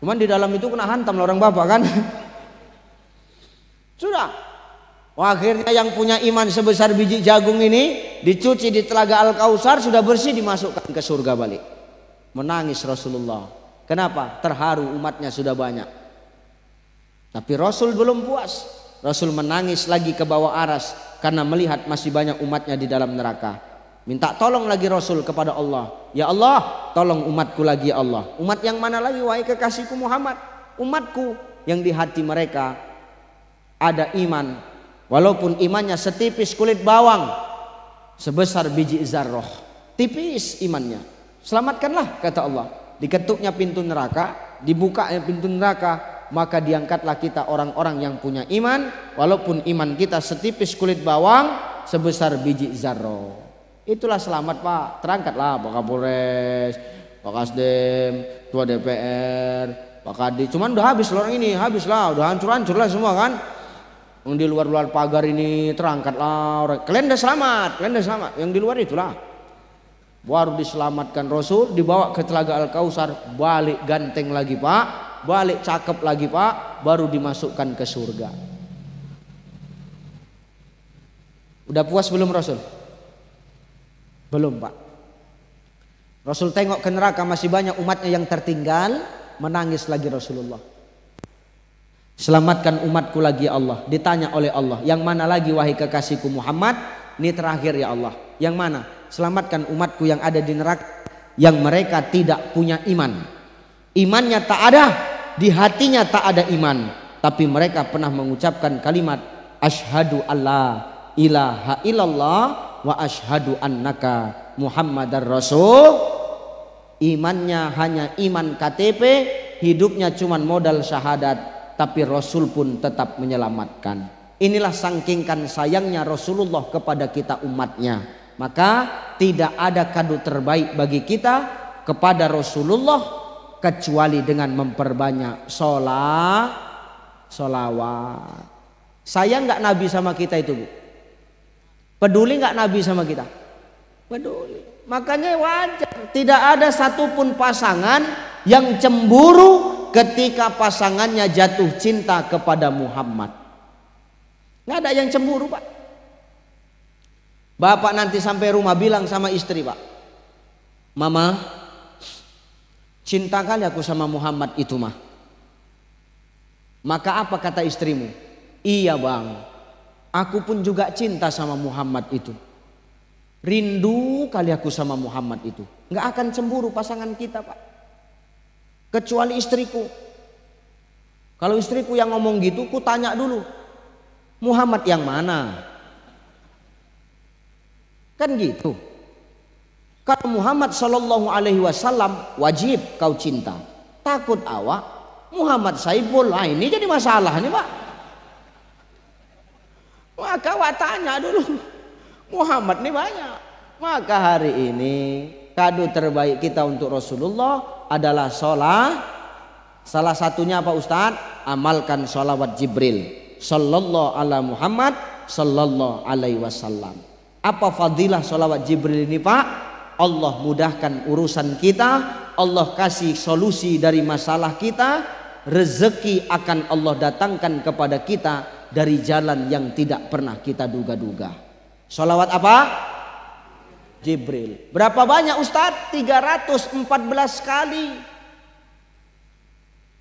Cuman di dalam itu kena hantam lah orang bapak kan. Sudah. Akhirnya yang punya iman sebesar biji jagung ini dicuci di telaga Al-Kautsar, sudah bersih, dimasukkan ke surga balik. Menangis Rasulullah. Kenapa? Terharu, umatnya sudah banyak. Tapi Rasul belum puas. Rasul menangis lagi ke bawah aras karena melihat masih banyak umatnya di dalam neraka. Minta tolong lagi Rasul kepada Allah. Ya Allah, tolong umatku lagi ya Allah. Umat yang mana lagi wahai kekasihku Muhammad? Umatku yang di hati mereka ada iman, walaupun imannya setipis kulit bawang, sebesar biji zarroh, tipis imannya. Selamatkanlah kata Allah. Diketuknya pintu neraka, dibukanya pintu neraka, maka diangkatlah kita orang-orang yang punya iman, walaupun iman kita setipis kulit bawang, sebesar biji zarroh. Itulah selamat Pak. Terangkatlah Pak Kapolres, Pak Kasdem, Ketua DPR, Pak Kadis. Cuman udah habis orang ini, habis lah, udah hancur-hancur lah semua kan. Yang di luar-luar pagar ini terangkatlah orang. Kalian udah selamat, kalian udah selamat. Yang di luar itulah. Baru diselamatkan Rasul, dibawa ke telaga Al-Kautsar, balik ganteng lagi Pak, balik cakep lagi Pak, baru dimasukkan ke surga. Udah puas belum Rasul? Belum Pak. Rasul tengok ke neraka masih banyak umatnya yang tertinggal, menangis lagi Rasulullah. Selamatkan umatku lagi ya Allah. Ditanya oleh Allah, yang mana lagi wahai kekasihku Muhammad? Ini terakhir ya Allah. Yang mana? Selamatkan umatku yang ada di neraka, yang mereka tidak punya iman. Imannya tak ada, di hatinya tak ada iman, tapi mereka pernah mengucapkan kalimat asyhadu alla ilaha illallah wa asyhadu annaka Muhammadar Rasul. Imannya hanya iman KTP, hidupnya cuman modal syahadat, tapi Rasul pun tetap menyelamatkan. Inilah sangkingkan sayangnya Rasulullah kepada kita umatnya. Maka tidak ada kado terbaik bagi kita kepada Rasulullah kecuali dengan memperbanyak sholawat. Sayang nggak Nabi sama kita itu Bu? Peduli nggak Nabi sama kita? Peduli. Makanya wajar tidak ada satupun pasangan yang cemburu ketika pasangannya jatuh cinta kepada Muhammad. Nggak ada yang cemburu Pak. Bapak nanti sampai rumah bilang sama istri Pak, Mama, cinta kali aku sama Muhammad itu mah. Maka apa kata istrimu? Iya Bang, aku pun juga cinta sama Muhammad itu. Rindu kali aku sama Muhammad itu. Nggak akan cemburu pasangan kita Pak, kecuali istriku. Kalau istriku yang ngomong gitu, ku tanya dulu, Muhammad yang mana? Kan gitu. Kalau Muhammad Sallallahu Alaihi Wasallam wajib kau cinta. Takut awak Muhammad Saiful, ini jadi masalah nih Pak. Maka awak tanya dulu, Muhammad nih banyak. Maka hari ini kado terbaik kita untuk Rasulullah adalah sholat. Salah satunya apa Ustadz? Amalkan sholawat Jibril Sallallahu ala Muhammad Sallallahu alaihi wasallam. Apa fadilah sholawat Jibril ini Pak? Allah mudahkan urusan kita, Allah kasih solusi dari masalah kita, rezeki akan Allah datangkan kepada kita dari jalan yang tidak pernah kita duga-duga. Sholawat apa? Jibril. Berapa banyak Ustadz? 314 kali.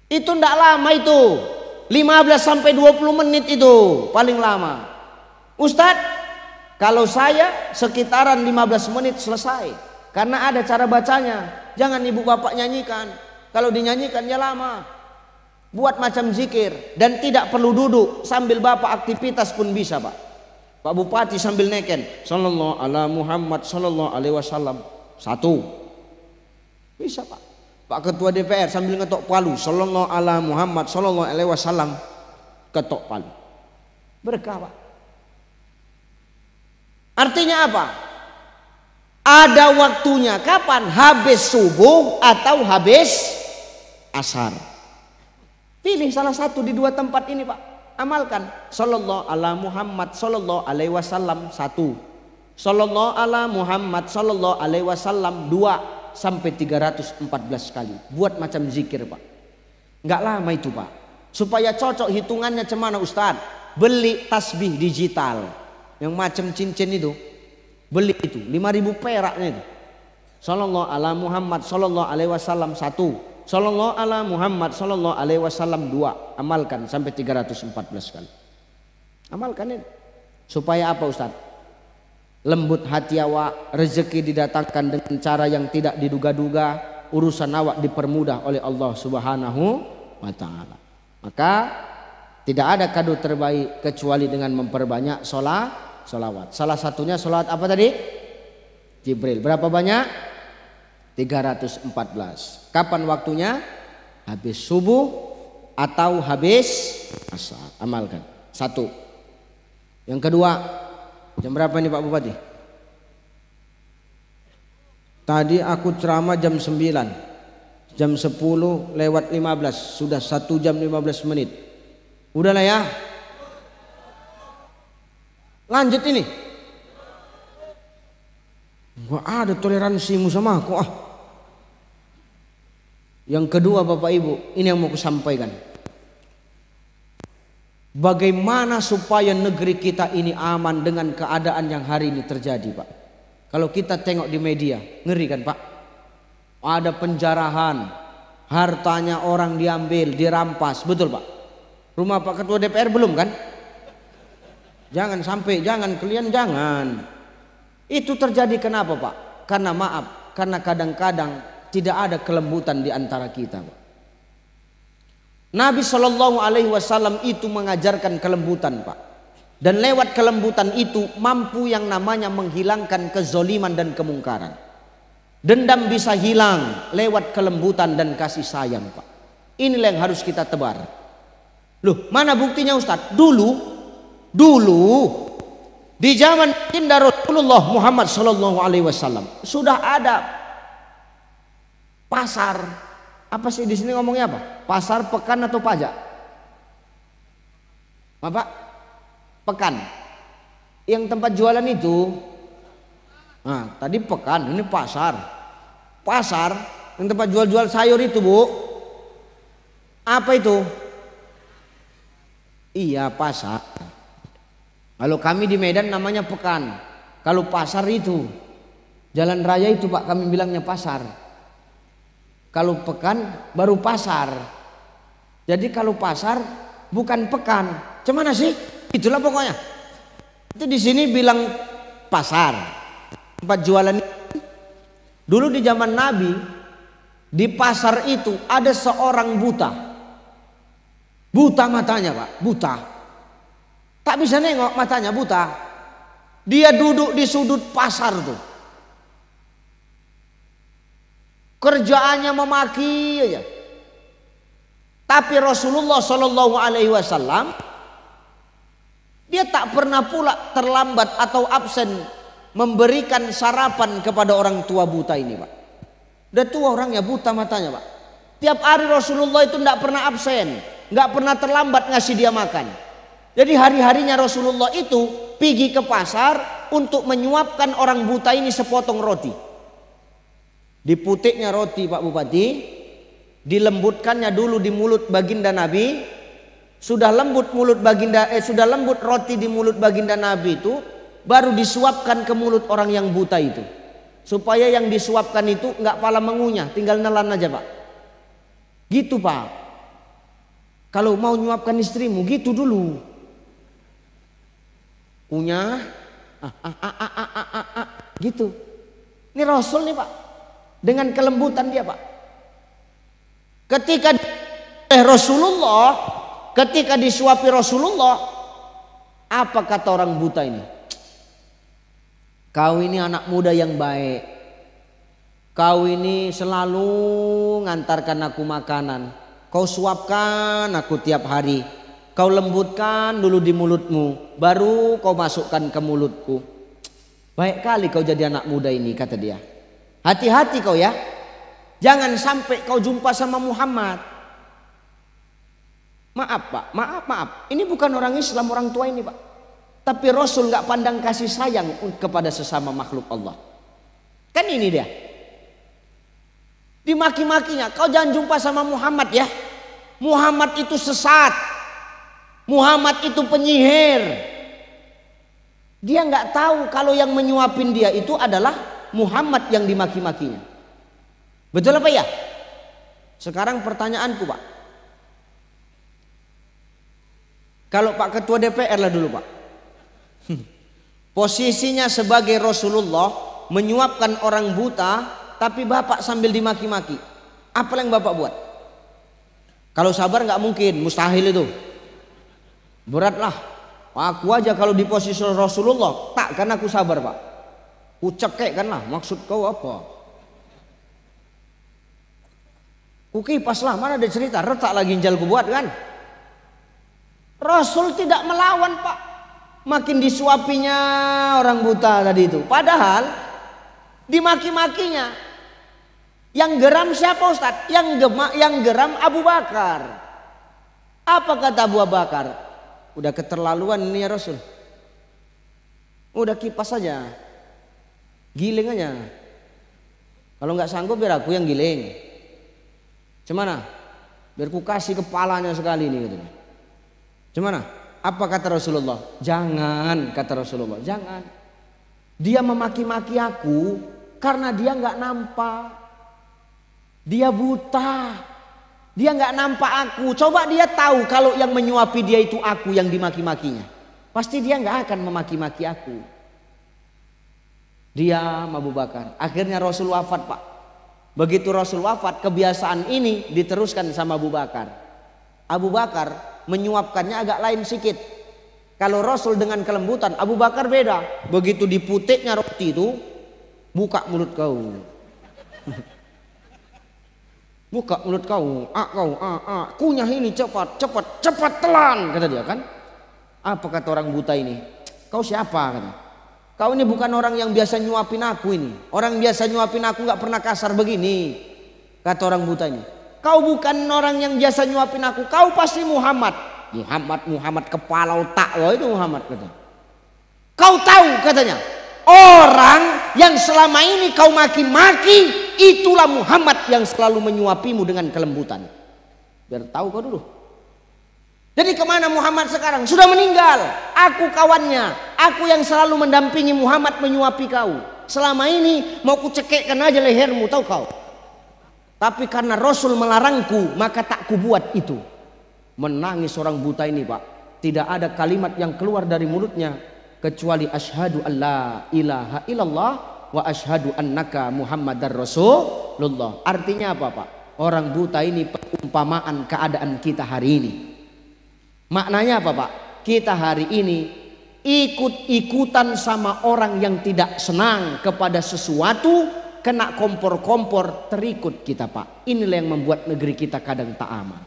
Itu ndak lama itu, 15 sampai 20 menit itu paling lama. Ustadz, kalau saya sekitaran 15 menit selesai, karena ada cara bacanya. Jangan ibu bapak nyanyikan. Kalau dinyanyikan ya lama. Buat macam zikir dan tidak perlu duduk, sambil bapak aktivitas pun bisa Pak. Pak Bupati sambil neken Sallallahu ala Muhammad Sallallahu alaihi wasallam. Satu bisa Pak. Pak Ketua DPR sambil ngetok palu Sallallahu ala Muhammad Sallallahu alaihi wasallam, ketok palu. Berkah Pak. Artinya apa? Ada waktunya. Kapan? Habis subuh atau habis asar. Pilih salah satu di dua tempat ini Pak. Amalkan. Sallallahu ala Muhammad Sallallahu alaihi wasallam 1. Sallallahu ala Muhammad Sallallahu alaihi wasallam 2 sampai 314 kali. Buat macam zikir Pak. Nggak lama itu Pak. Supaya cocok hitungannya cemana Ustaz? Beli tasbih digital yang macam cincin itu. Beli itu 5.000 peraknya itu. Sallallahu ala Muhammad sallallahu alaihi wasallam 1. Sallallahu ala Muhammad sallallahu alaihi wasallam 2. Amalkan sampai 314 kali. Amalkan itu. Supaya apa Ustaz? Lembut hati awak, rezeki didatangkan dengan cara yang tidak diduga-duga, urusan awak dipermudah oleh Allah Subhanahu wa taala. Maka tidak ada kado terbaik kecuali dengan memperbanyak solawat. Salah satunya solawat apa tadi? Jibril. Berapa banyak? 314. Kapan waktunya? Habis subuh atau habis asar. Amalkan. 1. Yang kedua, jam berapa ini Pak Bupati? Tadi aku ceramah jam 9. Jam 10 lewat 15. Sudah 1 jam 15 menit. Udahlah ya. Lanjut ini. Gak ada toleransimu sama aku ah. Yang kedua Bapak Ibu, ini yang mau aku sampaikan. Bagaimana supaya negeri kita ini aman dengan keadaan yang hari ini terjadi Pak? Kalau kita tengok di media, ngeri kan Pak? Ada penjarahan, hartanya orang diambil, dirampas, betul Pak? Rumah Pak Ketua DPR belum kan? Jangan sampai, jangan kalian jangan. Itu terjadi kenapa Pak? Karena maaf, karena kadang-kadang tidak ada kelembutan di antara kita Pak. Nabi Shallallahu Alaihi Wasallam itu mengajarkan kelembutan Pak, dan lewat kelembutan itu mampu yang namanya menghilangkan kezoliman dan kemungkaran. Dendam bisa hilang lewat kelembutan dan kasih sayang Pak. Inilah yang harus kita tebar. Loh, mana buktinya Ustadz? Dulu di zaman baginda Rasulullah Muhammad Shallallahu Alaihi Wasallam sudah ada pasar. Apa sih di sini ngomongnya apa? Pasar, pekan atau pajak? Bapak? Pekan. Yang tempat jualan itu, nah tadi pekan, ini pasar. Pasar, yang tempat jual-jual sayur itu Bu. Apa itu? Iya pasar. Kalau kami di Medan namanya pekan. Kalau pasar itu, jalan raya itu Pak kami bilangnya pasar. Kalau pekan baru pasar. Jadi kalau pasar bukan pekan. Cemana sih? Itulah pokoknya. Itu di sini bilang pasar. Tempat jualan. Dulu di zaman Nabi di pasar itu ada seorang buta. Buta matanya Pak, buta. Tak bisa nengok matanya buta. Dia duduk di sudut pasar tuh. Kerjaannya memaki aja. Tapi Rasulullah Shallallahu Alaihi Wasallam dia tak pernah pula terlambat atau absen memberikan sarapan kepada orang tua buta ini Pak. Udah tua orangnya, buta matanya Pak. Tiap hari Rasulullah itu tidak pernah absen, nggak pernah terlambat ngasih dia makan. Jadi hari-harinya Rasulullah itu pergi ke pasar untuk menyuapkan orang buta ini sepotong roti. Diputiknya roti Pak Bupati, dilembutkannya dulu di mulut baginda Nabi. Sudah lembut roti di mulut baginda Nabi itu, baru disuapkan ke mulut orang yang buta itu. Supaya yang disuapkan itu nggak pala mengunyah, tinggal nelan aja Pak. Gitu Pak. Kalau mau nyuapkan istrimu gitu dulu. Kunyah, gitu. Ini Rasul nih Pak. Dengan kelembutan dia Pak. Ketika Rasulullah, ketika disuapi Rasulullah, apa kata orang buta ini? Kau ini anak muda yang baik. Kau ini selalu ngantarkan aku makanan. Kau suapkan aku tiap hari. Kau lembutkan dulu di mulutmu, baru kau masukkan ke mulutku. Baik kali kau jadi anak muda ini, kata dia. Hati-hati kau ya. Jangan sampai kau jumpa sama Muhammad. Maaf Pak, maaf. Ini bukan orang Islam, orang tua ini Pak. Tapi Rasul gak pandang kasih sayang kepada sesama makhluk Allah. Kan ini dia. Dimaki-makinya, kau jangan jumpa sama Muhammad ya. Muhammad itu sesat. Muhammad itu penyihir. Dia nggak tahu kalau yang menyuapin dia itu adalah Muhammad yang dimaki-makinya. Betul apa ya? Sekarang pertanyaanku, Pak. Kalau Pak Ketua DPR lah dulu, Pak. Posisinya sebagai Rasulullah menyuapkan orang buta, tapi Bapak sambil dimaki-maki. Apa yang Bapak buat? Kalau sabar nggak mungkin, mustahil itu. Beratlah. Aku aja kalau di posisi Rasulullah, takkan aku sabar, Pak. Ku cekek kan lah, maksud kau apa? Ku kipas lah, mana ada cerita, retak lagi ginjalku buat kan? Rasul tidak melawan, Pak. Makin disuapinya orang buta tadi itu. Padahal dimaki-makinya. Yang geram siapa, Ustaz? Yang geram Abu Bakar. Apa kata Abu Bakar? Udah keterlaluan ini ya Rasul. Udah kipas saja. Giling aja. Kalau nggak sanggup biar aku yang giling. Cemana? Biar ku kasih kepalanya sekali ini gitu. Cemana? Apa kata Rasulullah? Jangan, kata Rasulullah. Jangan. Dia memaki-maki aku karena dia nggak nampak. Dia buta. Dia nggak nampak aku. Coba dia tahu kalau yang menyuapi dia itu aku yang dimaki-makinya. Pasti dia nggak akan memaki-maki aku. Diam Abu Bakar. Akhirnya Rasul wafat, Pak. Begitu Rasul wafat, kebiasaan ini diteruskan sama Abu Bakar. Abu Bakar menyuapkannya agak lain sedikit. Kalau Rasul dengan kelembutan, Abu Bakar beda. Begitu diputiknya roti itu, buka mulut kau. Buka mulut kau, kunyah ini cepat telan, kata dia kan. Apa kata orang buta ini? Kau siapa? Kata. Kau ini bukan orang yang biasa nyuapin aku ini. Orang biasa nyuapin aku nggak pernah kasar begini. Kata orang buta ini. Kau bukan orang yang biasa nyuapin aku. Kau pasti Muhammad. Muhammad kepala otak loh itu Muhammad kata. Kau tahu katanya. Orang yang selama ini kau maki-maki, itulah Muhammad yang selalu menyuapimu dengan kelembutan. Biar tahu kau dulu. Jadi kemana Muhammad sekarang? Sudah meninggal. Aku kawannya. Aku yang selalu mendampingi Muhammad menyuapi kau. Selama ini mau ku cekekkan aja lehermu, tahu kau. Tapi karena Rasul melarangku, maka tak ku buat itu. Menangis orang buta ini, Pak. Tidak ada kalimat yang keluar dari mulutnya kecuali asyhadu alla ilaha illallah wa asyhadu annaka muhammadar rasulullah. Artinya apa, Pak? Orang buta ini perumpamaan keadaan kita hari ini. Maknanya apa, Pak? Kita hari ini ikut-ikutan sama orang yang tidak senang kepada sesuatu, kena kompor-kompor, terikut kita, Pak. Inilah yang membuat negeri kita kadang tak aman.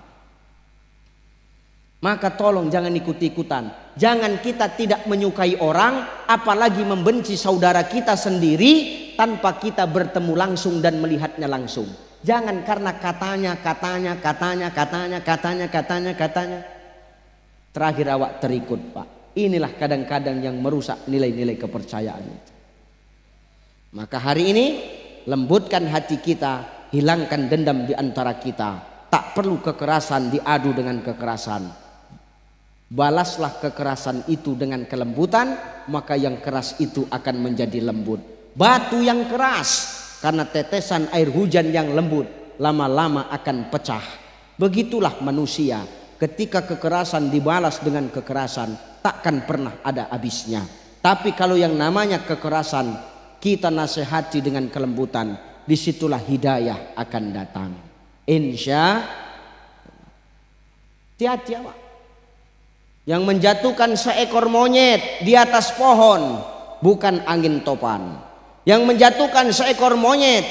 Maka tolong jangan ikut-ikutan. Jangan kita tidak menyukai orang, apalagi membenci saudara kita sendiri tanpa kita bertemu langsung dan melihatnya langsung. Jangan karena katanya. Terakhir awak terikut, Pak. Inilah kadang-kadang yang merusak nilai-nilai kepercayaan itu. Maka hari ini lembutkan hati kita, hilangkan dendam di antara kita. Tak perlu kekerasan diadu dengan kekerasan. Balaslah kekerasan itu dengan kelembutan, maka yang keras itu akan menjadi lembut. Batu yang keras karena tetesan air hujan yang lembut lama-lama akan pecah. Begitulah manusia, ketika kekerasan dibalas dengan kekerasan takkan pernah ada habisnya. Tapi kalau yang namanya kekerasan kita nasihati dengan kelembutan, disitulah hidayah akan datang. Insya hati-hati ya, Pak. Yang menjatuhkan seekor monyet di atas pohon bukan angin topan. Yang menjatuhkan seekor monyet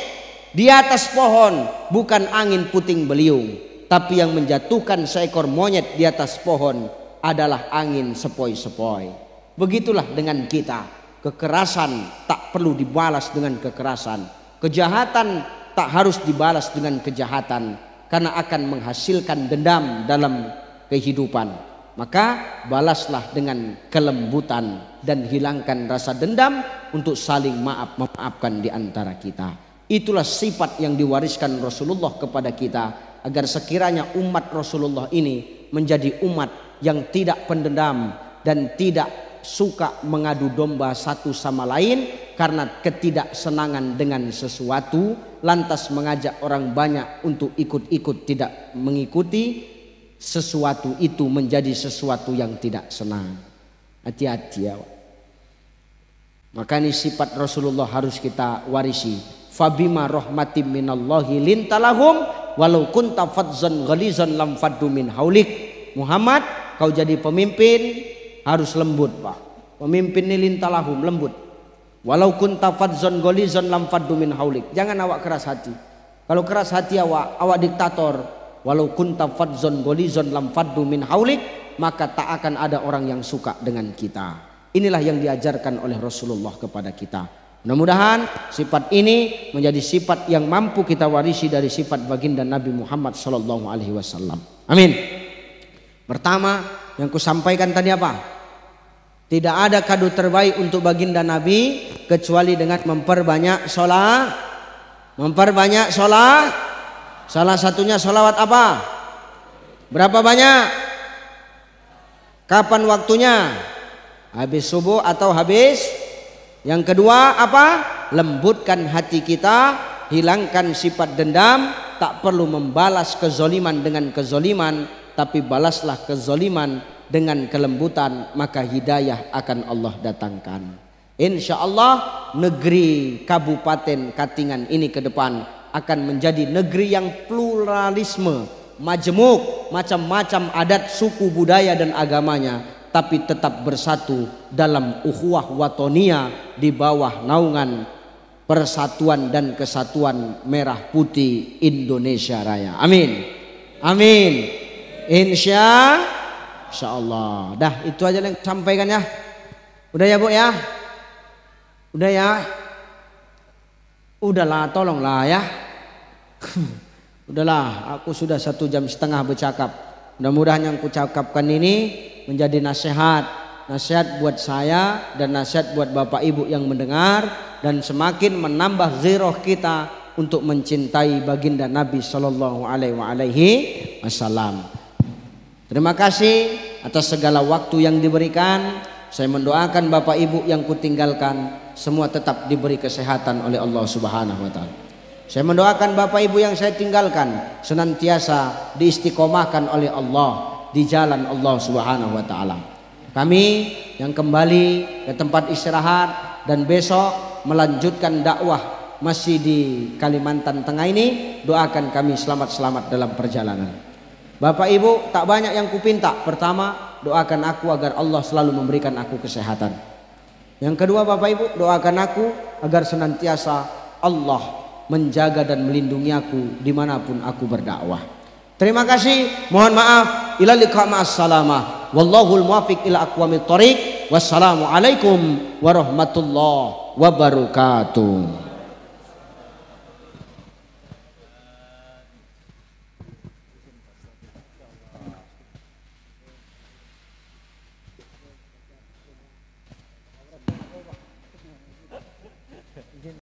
di atas pohon bukan angin puting beliung. Tapi yang menjatuhkan seekor monyet di atas pohon adalah angin sepoi-sepoi. Begitulah dengan kita. Kekerasan tak perlu dibalas dengan kekerasan. Kejahatan tak harus dibalas dengan kejahatan, karena akan menghasilkan dendam dalam kehidupan. Maka balaslah dengan kelembutan dan hilangkan rasa dendam untuk saling memaafkan di antara kita. Itulah sifat yang diwariskan Rasulullah kepada kita. agar sekiranya umat Rasulullah ini menjadi umat yang tidak pendendam dan tidak suka mengadu domba satu sama lain karena ketidaksenangan dengan sesuatu, lantas mengajak orang banyak untuk ikut-ikut tidak mengikuti sesuatu itu menjadi sesuatu yang tidak senang. Hati-hati ya. Maka ini sifat Rasulullah harus kita warisi. Fabima rahmatim minallahi lintalahum walau kunta fadzan ghalizan lam faddu min haulik. Muhammad, kau jadi pemimpin harus lembut, Pak. Pemimpin ini lintalahum, lembut. Walau kunta fadzan ghalizan lam faddu min haulik. Jangan awak keras hati. Kalau keras hati awak diktator. Walau kunta fadzan ghalizan lam faddu min haulik, maka tak akan ada orang yang suka dengan kita. Inilah yang diajarkan oleh Rasulullah kepada kita. Mudah-mudahan sifat ini menjadi sifat yang mampu kita warisi dari sifat baginda Nabi Muhammad SAW. Amin. Pertama yang kusampaikan tadi apa? Tidak ada kado terbaik untuk baginda Nabi kecuali dengan memperbanyak sholat. Memperbanyak sholat. Salah satunya sholawat apa? Berapa banyak? Kapan waktunya? Habis subuh atau habis? Yang kedua apa? Lembutkan hati kita, hilangkan sifat dendam, tak perlu membalas kezoliman dengan kezoliman, tapi balaslah kezoliman dengan kelembutan, maka hidayah akan Allah datangkan. Insya Allah negeri Kabupaten Katingan ini ke depan akan menjadi negeri yang pluralisme, majemuk, macam-macam adat, suku, budaya dan agamanya, tapi tetap bersatu dalam ukhuwah watoniyah di bawah naungan persatuan dan kesatuan merah putih Indonesia Raya. Amin. Amin. Insya Allah. Dah itu aja yang sampaikan ya. Udah ya Bu ya. Udah ya. Udahlah, tolonglah ya. Udahlah, aku sudah 1,5 jam bercakap. Mudah-mudahan yang kucakapkan ini menjadi nasihat buat saya dan nasihat buat Bapak Ibu yang mendengar, dan semakin menambah ziroh kita untuk mencintai baginda Nabi Sallallahu Alaihi Wasallam. Terima kasih atas segala waktu yang diberikan. Saya mendoakan Bapak Ibu yang kutinggalkan semua tetap diberi kesehatan oleh Allah Subhanahu Wa Taala. Saya mendoakan Bapak Ibu yang saya tinggalkan senantiasa diistiqomahkan oleh Allah di jalan Allah Subhanahu Wa Taala. Kami yang kembali ke tempat istirahat dan besok melanjutkan dakwah masih di Kalimantan Tengah ini, doakan kami selamat-selamat dalam perjalanan. Bapak Ibu, tak banyak yang kupinta. Pertama, doakan aku agar Allah selalu memberikan aku kesehatan. Yang kedua, Bapak Ibu, doakan aku agar senantiasa Allah menjaga dan melindungi aku dimanapun aku berdakwah. Terima kasih, mohon maaf. Ila liqa ma'as salamah. Wallahul muwaffiq ila aqwamit thoriq. Wassalamualaikum warahmatullahi wabarakatuh.